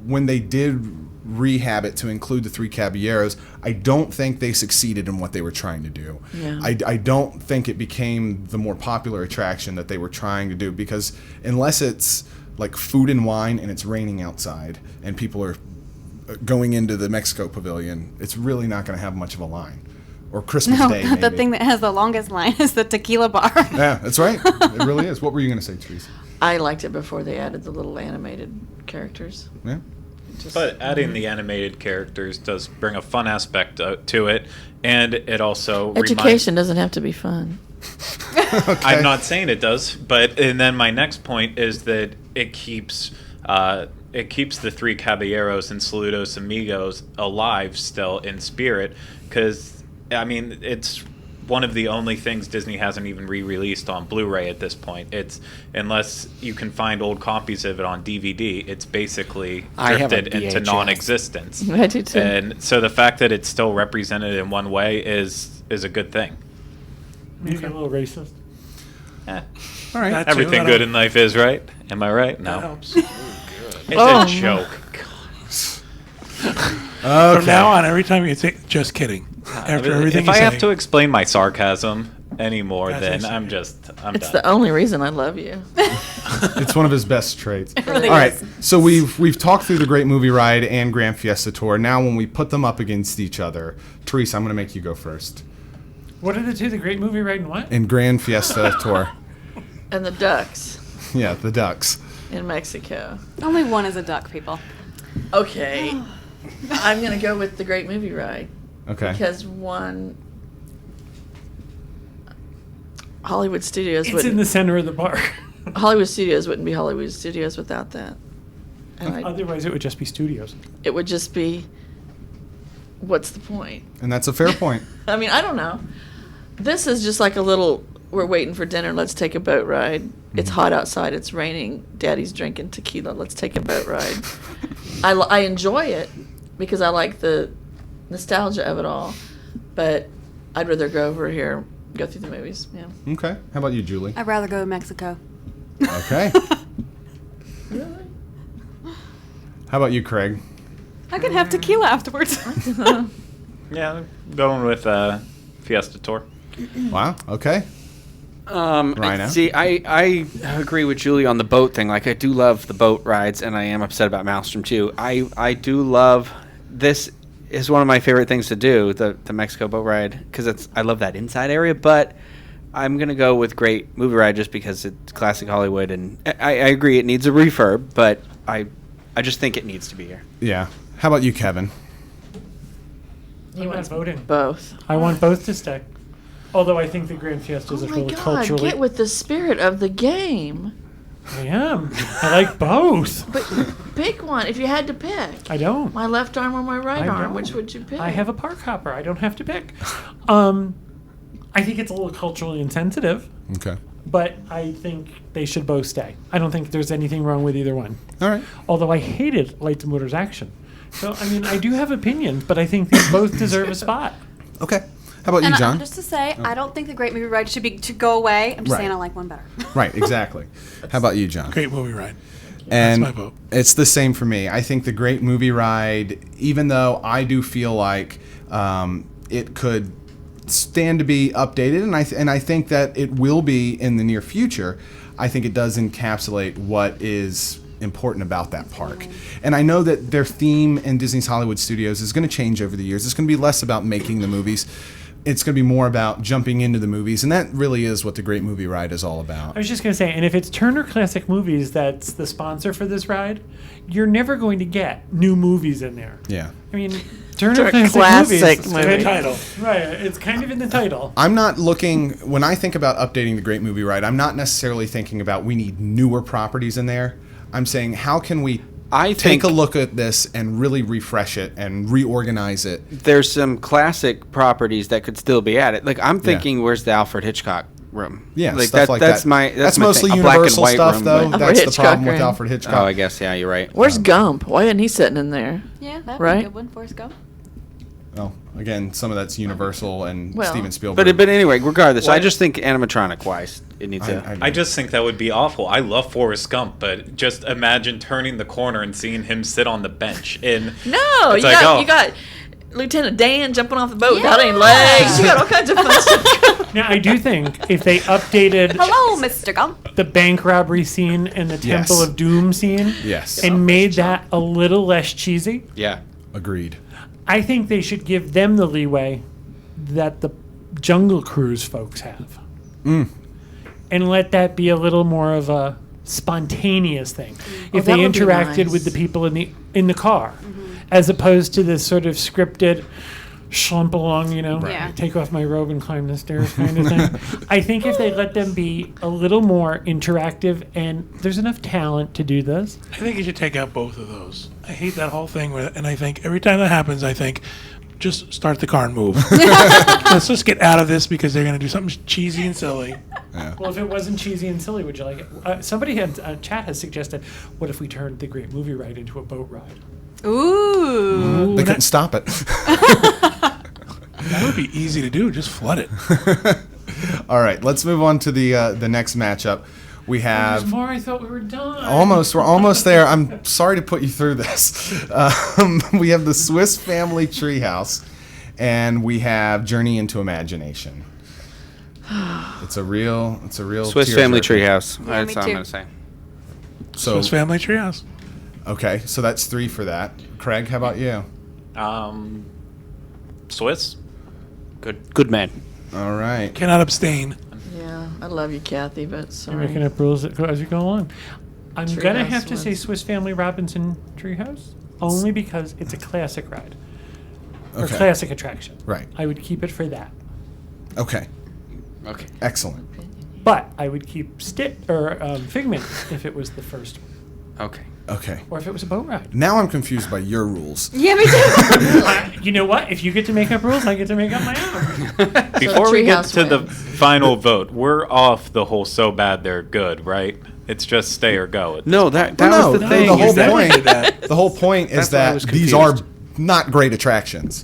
when they did rehab it to include the three caballeros, I don't think they succeeded in what they were trying to do. Yeah. I don't think it became the more popular attraction that they were trying to do, because unless it's like food and wine and it's raining outside and people are going into the Mexico Pavilion, it's really not going to have much of a line. Or Christmas No, Day, the maybe. thing that has the longest line is the Tequila Bar. Yeah, that's right. It really is. What were you going to say, Teresa? I liked it before they added the little animated characters. Yeah. Just, But adding the animated characters does bring a fun aspect to it, and it also education doesn't have to be fun. I'm not saying it does, but and then my next point is that it keeps the three caballeros and Saludos Amigos alive still in spirit, because I mean it's one of the only things Disney hasn't even re-released on Blu-ray at this point. It's unless you can find old copies of it on DVD, it's basically I have a drifted into VHS. non-existence. I do too. And so the fact that it's still represented in one way is a good thing. Maybe a little racist. Eh, All right. That too, everything I good don't- in life is, right? Am I right? That No. helps. It's Oh, a joke. From now on, every time you say, just kidding. After everything If you I say, have to explain my sarcasm anymore, That's then actually- I'm It's done. the only reason I love you. It's one of his best traits. really All right, is. so we've talked through the Great Movie Ride and Grand Fiesta Tour. Now, when we put them up against each other, Teresa, I'm going to make you go first. What are the two? The Great Movie Ride and what? In Grand Fiesta Tour, And the ducks yeah, the Ducks. in Mexico. Only one is a duck, people. Okay. I'm going to go with the Great Movie Ride. Okay. Because one, Hollywood Studios It's in the center of the park. Hollywood Studios wouldn't be Hollywood Studios without that. And Otherwise, it would just be studios. it would just be, what's the point? And that's a fair point. I mean, I don't know. This is just like a little, we're waiting for dinner, let's take a boat ride. It's hot outside, it's raining, daddy's drinking tequila, let's take a boat ride. I enjoy it because I like the nostalgia of it all, but I'd rather go over here, go through the movies, yeah. Okay. How about you, Julie? I'd rather go to Mexico. Okay. Really? How about you, Craig? I can have tequila afterwards. Yeah, going with Fiesta Tour. Wow. Okay. Rhino? See, I agree with Julie on the boat thing. Like, I do love the boat rides, and I am upset about Maelstrom too. I do love this. Is one of my favorite things to do, the Mexico boat ride, because I love that inside area. But I'm gonna go with Great Movie Ride just because it's classic Hollywood, and I agree it needs a refurb, but I just think it needs to be here. Yeah. How about you, Kevin? I'm not voting. Both. I want both to stay. Although I think the Grand Fiesta is Oh my really God, culturally. get with the spirit of the game. I am. I like both. But pick one if you had to pick. I don't. My left arm or my right I arm, don't. which would you pick? I have a park hopper. I don't have to pick. I think it's a little culturally insensitive, Okay. but I think they should both stay. I don't think there's anything wrong with either one. All right. Although I hated Lights and Motors Action. So, I mean, I do have opinions, but I think these both deserve a spot. Okay. How about you, And John? just to say, I don't think the Great Movie Ride should go away. I'm just Right. saying I like one better. Right. Exactly. How about you, John? Great Movie Ride. And my vote. it's the same for me. I think the Great Movie Ride, even though I do feel like it could stand to be updated, and I think that it will be in the near future, I think it does encapsulate what is important about that park. And I know that their theme in Disney's Hollywood Studios is going to change over the years. It's going to be less about making the movies. It's going to be more about jumping into the movies, and that really is what the Great Movie Ride is all about. I was just going to say, and if it's Turner Classic Movies that's the sponsor for this ride, you're never going to get new movies in there. Yeah. I mean, Turner Turner Classic Classic Movies. movie. Title. Right. It's kind of in the title. I'm not looking, when I think about updating the Great Movie Ride, I'm not necessarily thinking about we need newer properties in there. I'm saying, how can we take think a look at this and really refresh it and reorganize it? there's some classic properties that could still be added. Like, I'm thinking, where's the Alfred Hitchcock room. Yeah, like stuff like that's that. my That's my mostly thing. A black and Universal white stuff, room, though. but- That's the Hitchcock problem with room. Alfred Hitchcock. Oh, I guess you're right. Where's Gump? Why isn't he sitting in there? Yeah, that'd Right? be a good one. Forrest Gump. Oh, again, some of that's Universal and Well- Steven Spielberg. But anyway, regardless, I What? just think animatronic wise, it needs a. I just think that would be awful. I love Forrest Gump, but just imagine turning the corner and seeing him sit on the bench. And No, it's you like, got oh. you got Lieutenant Dan jumping off the boat without any legs. You got all kinds of fun stuff. Now, I do think if they updated Hello, Mr. Gump. the bank robbery scene and the Temple Yes. of Doom scene Yes. and made that a little less cheesy, Yeah. Agreed. I think they should give them the leeway that the Jungle Cruise folks have. And let that be a little more of a spontaneous thing. If that they would be interacted nice. with the people in the car, as opposed to this sort of scripted slump along, Yeah. take off my robe and climb the stairs kind of thing. I think if they let them be a little more interactive, and there's enough talent to do this. I think you should take out both of those. I hate that whole thing with it, and I think every time that happens, I think, just start the car and move. Let's just get out of this because they're going to do something cheesy and silly. Well, if it wasn't cheesy and silly, would you like it? Somebody had chat has suggested, what if we turned the Great Movie Ride into a boat ride? Ooh. They couldn't stop it. That would be easy to do. Just flood it. All right, let's move on to the next matchup. We There's have more. I thought we were done. almost. We're almost there. I'm sorry to put you through this. We have the Swiss Family Treehouse, and we have Journey into Imagination. It's a real. Swiss Family tearjerker. Treehouse. Yeah, That's me all I'm too. going to say. So Swiss Family Treehouse. okay, so that's 3 for that. Craig, how about you? Swiss. Good man. All right. Cannot abstain. Yeah, I love you, Kathy, but You're sorry. making up rules as you go along. I'm going to Treehouse have to say wins. Swiss Family Robinson Treehouse, only because it's a classic ride. Or Okay. classic attraction. Right. I would keep it for that. Okay. Okay. Excellent. But I would keep Figment if it was the first one. Okay. Okay. Or if it was a boat ride. Now I'm confused by your rules. Yeah, me too. You know what? If you get to make up rules, I get to make up my own. Before we get Treehouse to the wins. final vote, we're off the whole so bad they're good, right? It's just stay or go. No, that Well, was no, the thing. The whole is that- point. that. The whole point is That's why I that was these are confused. not great attractions,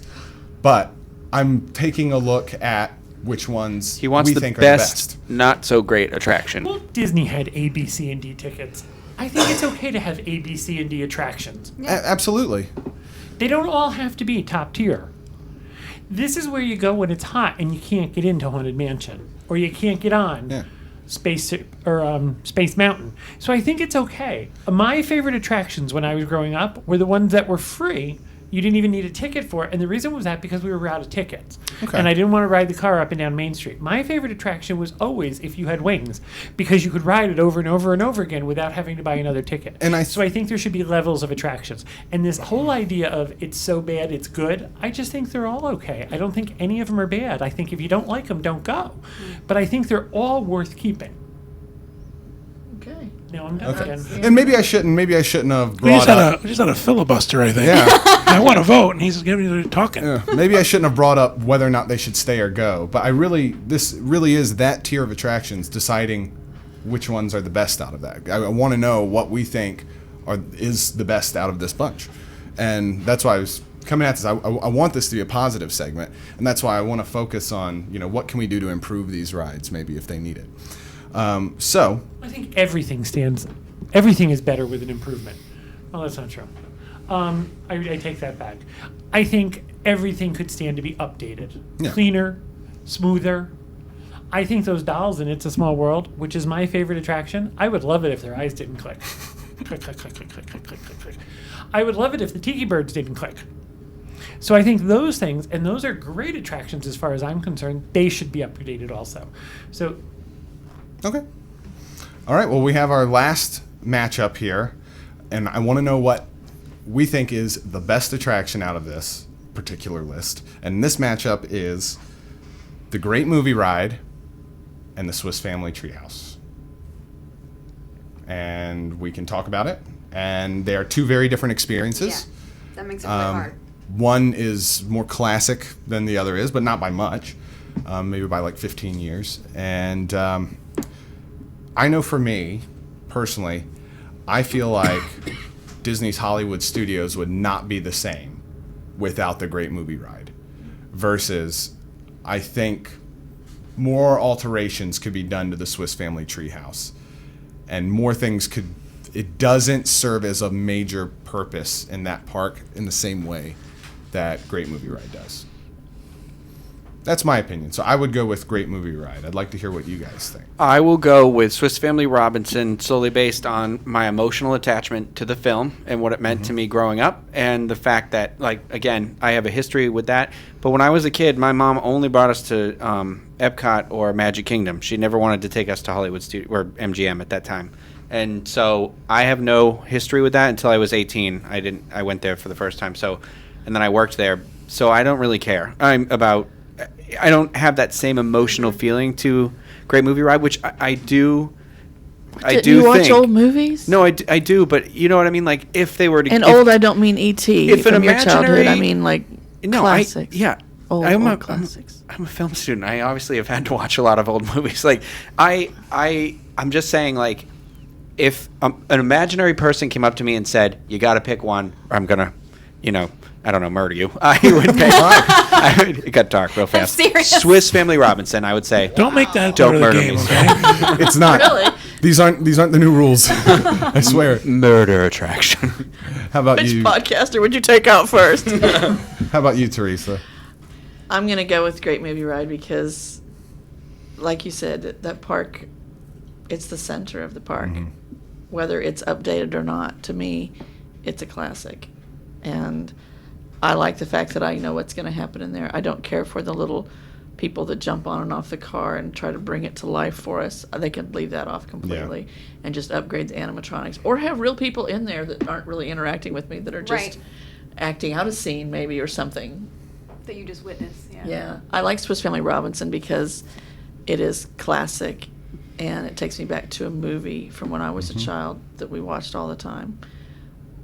but I'm taking a look at which ones He wants we the think best, are the best. not so great attraction. Well, Disney had A, B, C, and D tickets. I think it's okay to have A, B, C, and D attractions. Absolutely. They don't all have to be top tier. This is where you go when it's hot and you can't get into Haunted Mansion, or you can't get on Yeah. Space Mountain. So I think it's okay. My favorite attractions when I was growing up were the ones that were free. You didn't even need a ticket for it, and the reason was that because we were out of tickets, Okay. and I didn't want to ride the car up and down Main Street. My favorite attraction was always if you had wings, because you could ride it over and over and over again without having to buy another ticket. So I think there should be levels of attractions, and this whole idea of it's so bad it's good, I just think they're all okay. I don't think any of them are bad. I think if you don't like them, don't go. But I think they're all worth keeping. Okay. Now I'm done Okay. again. And maybe I shouldn't have We just, brought up. had a filibuster, I think. Yeah. I want to vote, and he's giving me talking. Yeah, maybe I shouldn't have brought up whether or not they should stay or go, but this really is that tier of attractions deciding which ones are the best out of that. I want to know what we think is the best out of this bunch, and that's why I was coming at this. I want this to be a positive segment, and that's why I want to focus on what can we do to improve these rides, maybe if they need it. So I think everything is better with an improvement. Well, that's not true. I take that back. I think everything could stand to be updated, Yeah. cleaner, smoother. I think those dolls in It's a Small World, which is my favorite attraction, I would love it if their eyes didn't click. Click, click, click, click, click, click, click, click, click. I would love it if the tiki birds didn't click. So I think those things, and those are great attractions as far as I'm concerned, they should be updated also. So okay, all right. Well, we have our last matchup here, and I want to know what we think is the best attraction out of this particular list. And this matchup is the Great Movie Ride and the Swiss Family Treehouse. And we can talk about it. And they are two very different experiences. That makes it really hard. One is more classic than the other is, but not by much. maybe by like 15 years. And I know for me, personally, I feel like Disney's Hollywood Studios would not be the same without the Great Movie Ride. Versus, I think more alterations could be done to the Swiss Family Treehouse. And more things could... It doesn't serve as a major purpose in that park in the same way that Great Movie Ride does. That's my opinion. So I would go with Great Movie Ride. I'd like to hear what you guys think. I will go with Swiss Family Robinson solely based on my emotional attachment to the film and what it meant to me growing up, and the fact that, like, again, I have a history with that. But when I was a kid, my mom only brought us to Epcot or Magic Kingdom. She never wanted to take us to Hollywood Studio or MGM at that time. And so I have no history with that until I was 18. I went there for the first time. So, and then I worked there. So I don't really care. I don't have that same emotional feeling to Great Movie Ride, which I do. Didn't you watch old movies? No, I do, but you know what I mean. Like if they were to old, I don't mean E.T. If from an your childhood, imaginary, I mean like classics. Old classics. I'm a film student. I obviously have had to watch a lot of old movies. Like I'm just saying, like if an imaginary person came up to me and said, "You got to pick one, or I'm gonna, I don't know, murder you." I would pick. It got dark real fast. Serious? Swiss Family Robinson. I would say. Don't make that Don't part of the murder game, me. okay? It's not. Really? These aren't the new rules. I swear. Murder attraction. How about Which you? podcaster would you take out first? How about you, Teresa? I'm going to go with Great Movie Ride because, like you said, that park, it's the center of the park. Mm-hmm. Whether it's updated or not, to me, it's a classic. And I like the fact that I know what's going to happen in there. I don't care for the little people that jump on and off the car and try to bring it to life for us. They can leave that off completely and just upgrade the animatronics. Or have real people in there that aren't really interacting with me, that are just Right. acting out a scene maybe or something. That you just witnessed. Yeah. I like Swiss Family Robinson because it is classic and it takes me back to a movie from when I was a child that we watched all the time.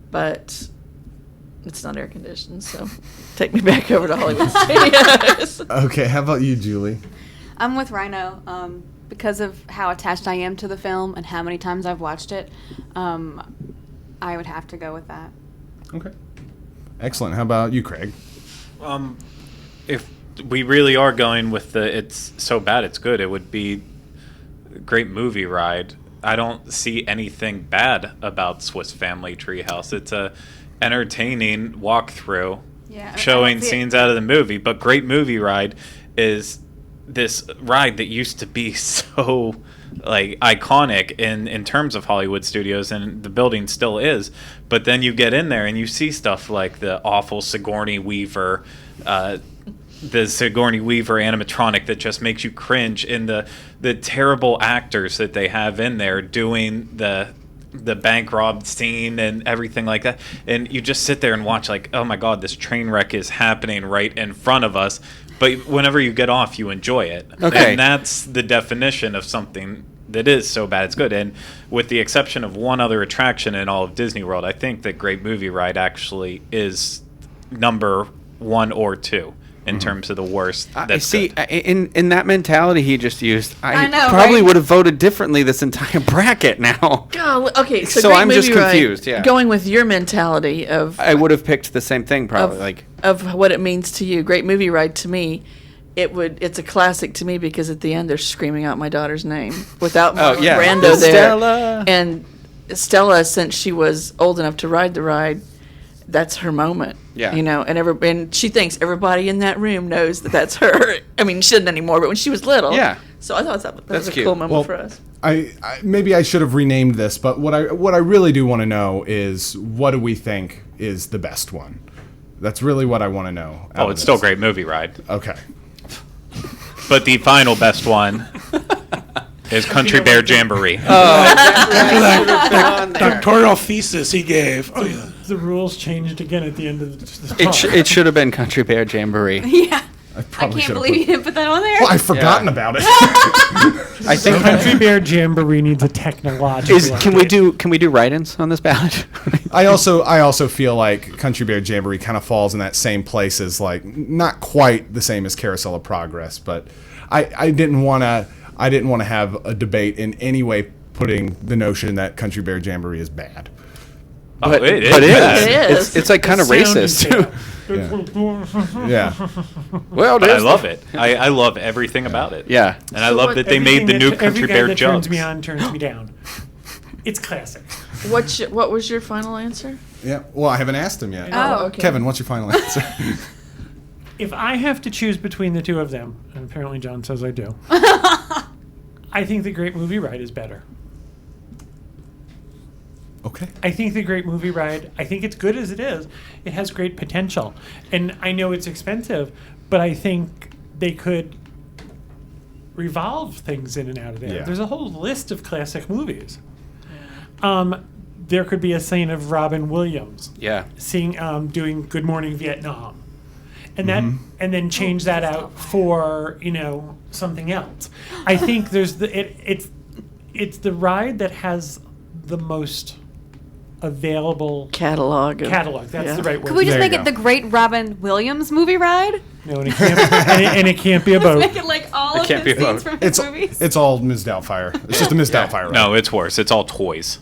But it's not air conditioned, so take me back over to Hollywood Studios. Okay, how about you, Julie? I'm with Rhino because of how attached I am to the film and how many times I've watched it. I would have to go with that. Okay. Excellent. How about you, Craig? If we really are going with the it's so bad it's good, it would be Great Movie Ride. I don't see anything bad about Swiss Family Treehouse. It's a entertaining walkthrough showing scenes out of the movie, but Great Movie Ride is this ride that used to be so like iconic in terms of Hollywood Studios, and the building still is, but then you get in there and you see stuff like the awful Sigourney Weaver animatronic that just makes you cringe, and the terrible actors that they have in there doing the bank rob scene and everything like that, and you just sit there and watch like, oh my god, this train wreck is happening right in front of us, but whenever you get off you enjoy it. Okay. And that's the definition of something that is so bad it's good. And with the exception of one other attraction in all of Disney World, I think that Great Movie Ride actually is number 1 or 2 in terms of the worst. That's See, good. in that mentality he just used, I know, probably right? would have voted differently this entire bracket now. God, okay, so, So Great I'm just Movie Ride, confused, yeah. Going with your mentality of I would have picked the same thing probably. of what it means to you. Great Movie Ride to me, it's a classic to me because at the end they're screaming out my daughter's name without Marlon Brando there. Stella. And Stella, since she was old enough to ride the ride, that's her moment. Yeah. And she thinks everybody in that room knows that that's her. I mean, she doesn't anymore, but when she was little. Yeah. So I thought that was a cute. cool moment Well, for us. Maybe I should have renamed this, but what I really do want to know is, what do we think is the best one? That's really what I want to know. Oh, it's still Great Movie Ride. Okay. But the final best one is Country Bear Jamboree. Doctoral thesis he gave. Oh, yeah. The rules changed again at the end of the talk. It should have been Country Bear Jamboree. Yeah. I I probably can't should have believe you put. didn't put that on there. Well, I've forgotten Yeah. about it. I think. Country Bear Jamboree needs a technological. Can we update. do write-ins on this ballot? I also feel like Country Bear Jamboree kind of falls in that same place as, like, not quite the same as Carousel of Progress, but I didn't want to have a debate in any way putting the notion that Country Bear Jamboree is bad. But it is. But it bad. It is. It's like kind of Sound racist. is Yeah. Well, But I there's the- love it. I love everything about it. Yeah. And I So love what- that they made the Everything new that- Country every guy Bear that jugs. turns me on turns me down. It's classic. What was your final answer? Yeah. Well, I haven't asked him yet. Oh, okay. Kevin, what's your final answer? If I have to choose between the two of them, and apparently John says I do, I think the Great Movie Ride is better. Okay. I think the Great Movie Ride, I think it's good as it is. It has great potential. And I know it's expensive, but I think they could revolve things in and out of there. Yeah. There's a whole list of classic movies. There could be a scene of Robin Williams Yeah. doing Good Morning Vietnam. And that Mm-hmm. and then change that out for, something else. I think there's it's the ride that has the most available Catalog. catalog. That's Yeah. the right word. Could we just There you make go. it the Great Robin Williams movie ride? No, and it can't, and it can't be a boat. Make it like all of can't his be a scenes boat. from his It's movies. it's all Ms. Doubtfire. It's just a Ms. Doubtfire. Right? No, it's worse. It's all toys.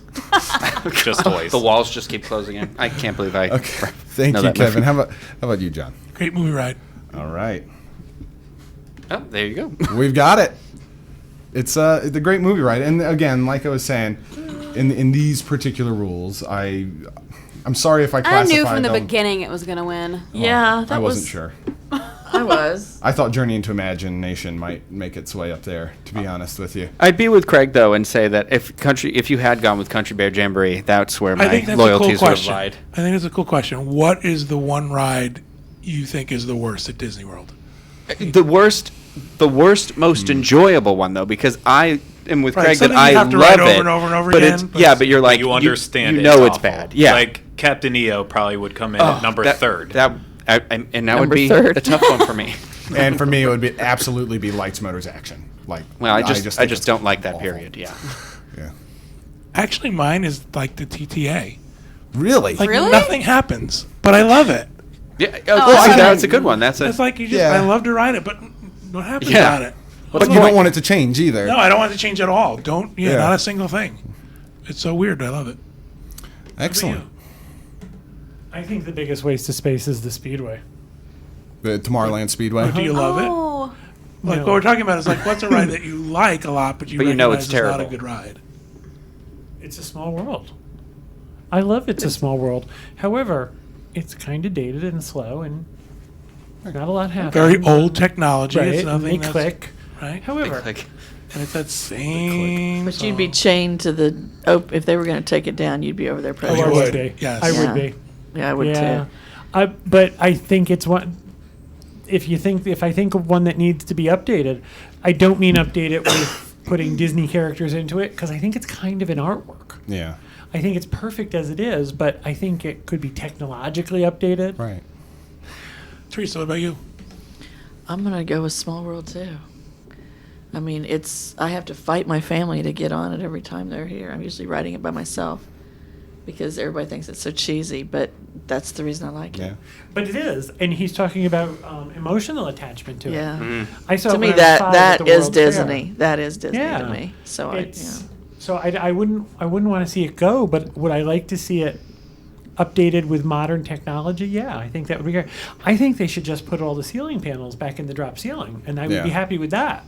Just toys. The walls just keep closing in. I can't believe I. Okay. Thank know you, that Kevin. movie. How about you, John? Great movie ride. All right. Oh, there you go. We've got it. It's the Great Movie Ride, and again, like I was saying, in these particular rules, I'm sorry if I I classified knew from the them. beginning it was gonna win. Yeah, that I wasn't was. sure. I was. I thought Journey into Imagination might make its way up there, to be honest with you. I'd be with Craig though and say that if you had gone with Country Bear Jamboree, that's where I my think that's a cool loyalties would have question. lied. I think that's a cool question. What is the one ride you think is the worst at Disney World? The worst, most enjoyable one though, because I am with Right, Craig that something you I have to love ride it. over and over and over but again, it's, but yeah, it's- but you're like you understand you it. know It's it's awful. bad. Yeah, Like Captain EO probably would come in at number third. and that would Number be third. a tough one for me. And for me, it would be absolutely be Lights, Motors, Action. Like, Well, I think just it's don't like that awful. period. Yeah. Yeah. Actually, mine is like the TTA. Really? Like Really? nothing happens, but I love it. Yeah, I that's a good one. That's It's a like you just. Yeah. I love to ride it, but what happens Yeah. on it? But you don't want it to change either. No, I don't want it to change at all. Don't. Yeah, Yeah. not a single thing. It's so weird. I love it. Excellent. I think the biggest waste of space is the Speedway. The Tomorrowland Speedway. Do you love it? Oh, Like No. what we're talking about is like what's a ride that you like a lot, but you know recognize it's not a terrible. good ride. It's a small world. I love It's a Small World. However, it's kind of dated and slow and not a lot happens. Very old technology. Right, It's and nothing they that's click. right. However, like And it's that same. But you'd be song. chained to the. If they were going to take it down, you'd be over there oh, pressing. I You would would, be. yes. I Yeah. would be. Yeah, I would Yeah. too. But I think it's one. If I think of one that needs to be updated, I don't mean update it with putting Disney characters into it because I think it's kind of an artwork. Yeah. I think it's perfect as it is, but I think it could be technologically updated. Right. Teresa, what about you? I'm going to go with Small World too. I mean, I have to fight my family to get on it every time they're here. I'm usually riding it by myself because everybody thinks it's so cheesy, but that's the reason I like Yeah. it. But it is, and he's talking about emotional attachment to Yeah. it. I saw To it me, when I was 5 at that the is World's Fair. Disney. That is Disney Yeah. to me. So So I wouldn't want to see it go, but would I like to see it updated with modern technology? Yeah, I think that would be great. I think they should just put all the ceiling panels back in the drop ceiling, and I would be Yeah. happy with that.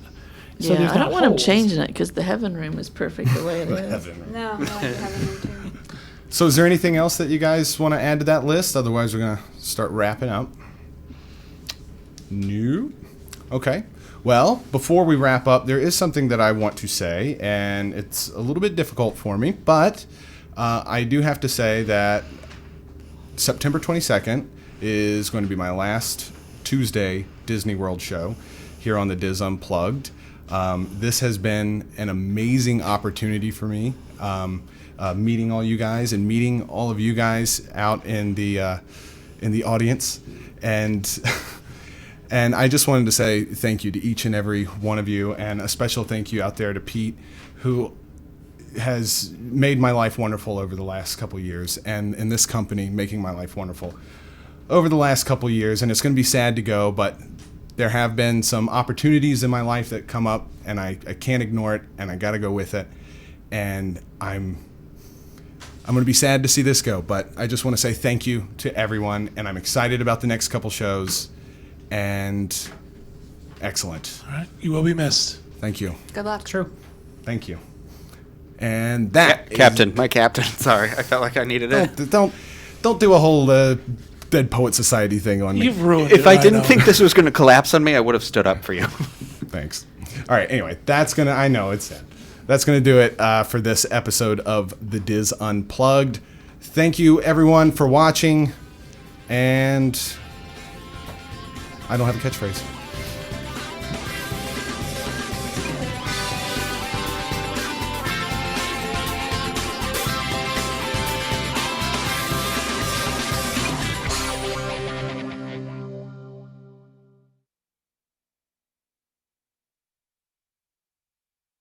So yeah, there's I not don't want them holes. changing it because the heaven room is perfect the way it is. no, I like having them too. So is there anything else that you guys want to add to that list? Otherwise, we're going to start wrapping up. No? Okay. Well, before we wrap up, there is something that I want to say, and it's a little bit difficult for me, but I do have to say that September 22nd is going to be my last Tuesday Disney World show here on the Diz Unplugged. This has been an amazing opportunity for me, meeting all you guys and meeting all of you guys out in the audience, and And I just wanted to say thank you to each and every one of you, and a special thank you out there to Pete, who has made my life wonderful over the last couple years, and in this company making my life wonderful over the last couple years. And it's going to be sad to go, but there have been some opportunities in my life that come up, and I can't ignore it, and I got to go with it. And I'm going to be sad to see this go, but I just want to say thank you to everyone, and I'm excited about the next couple shows. And excellent. All right, you will be missed. Thank you. Good luck. True. Thank you. And that Captain, my captain. Sorry, I felt like I needed it. don't do a whole Dead Poet Society thing on me. You've ruined it. If I didn't know. think this was going to collapse on me, I would have stood up for you. Thanks. All right. Anyway, I know it's sad. That's gonna do it for this episode of the Diz Unplugged. Thank you everyone for watching, and I don't have a catchphrase.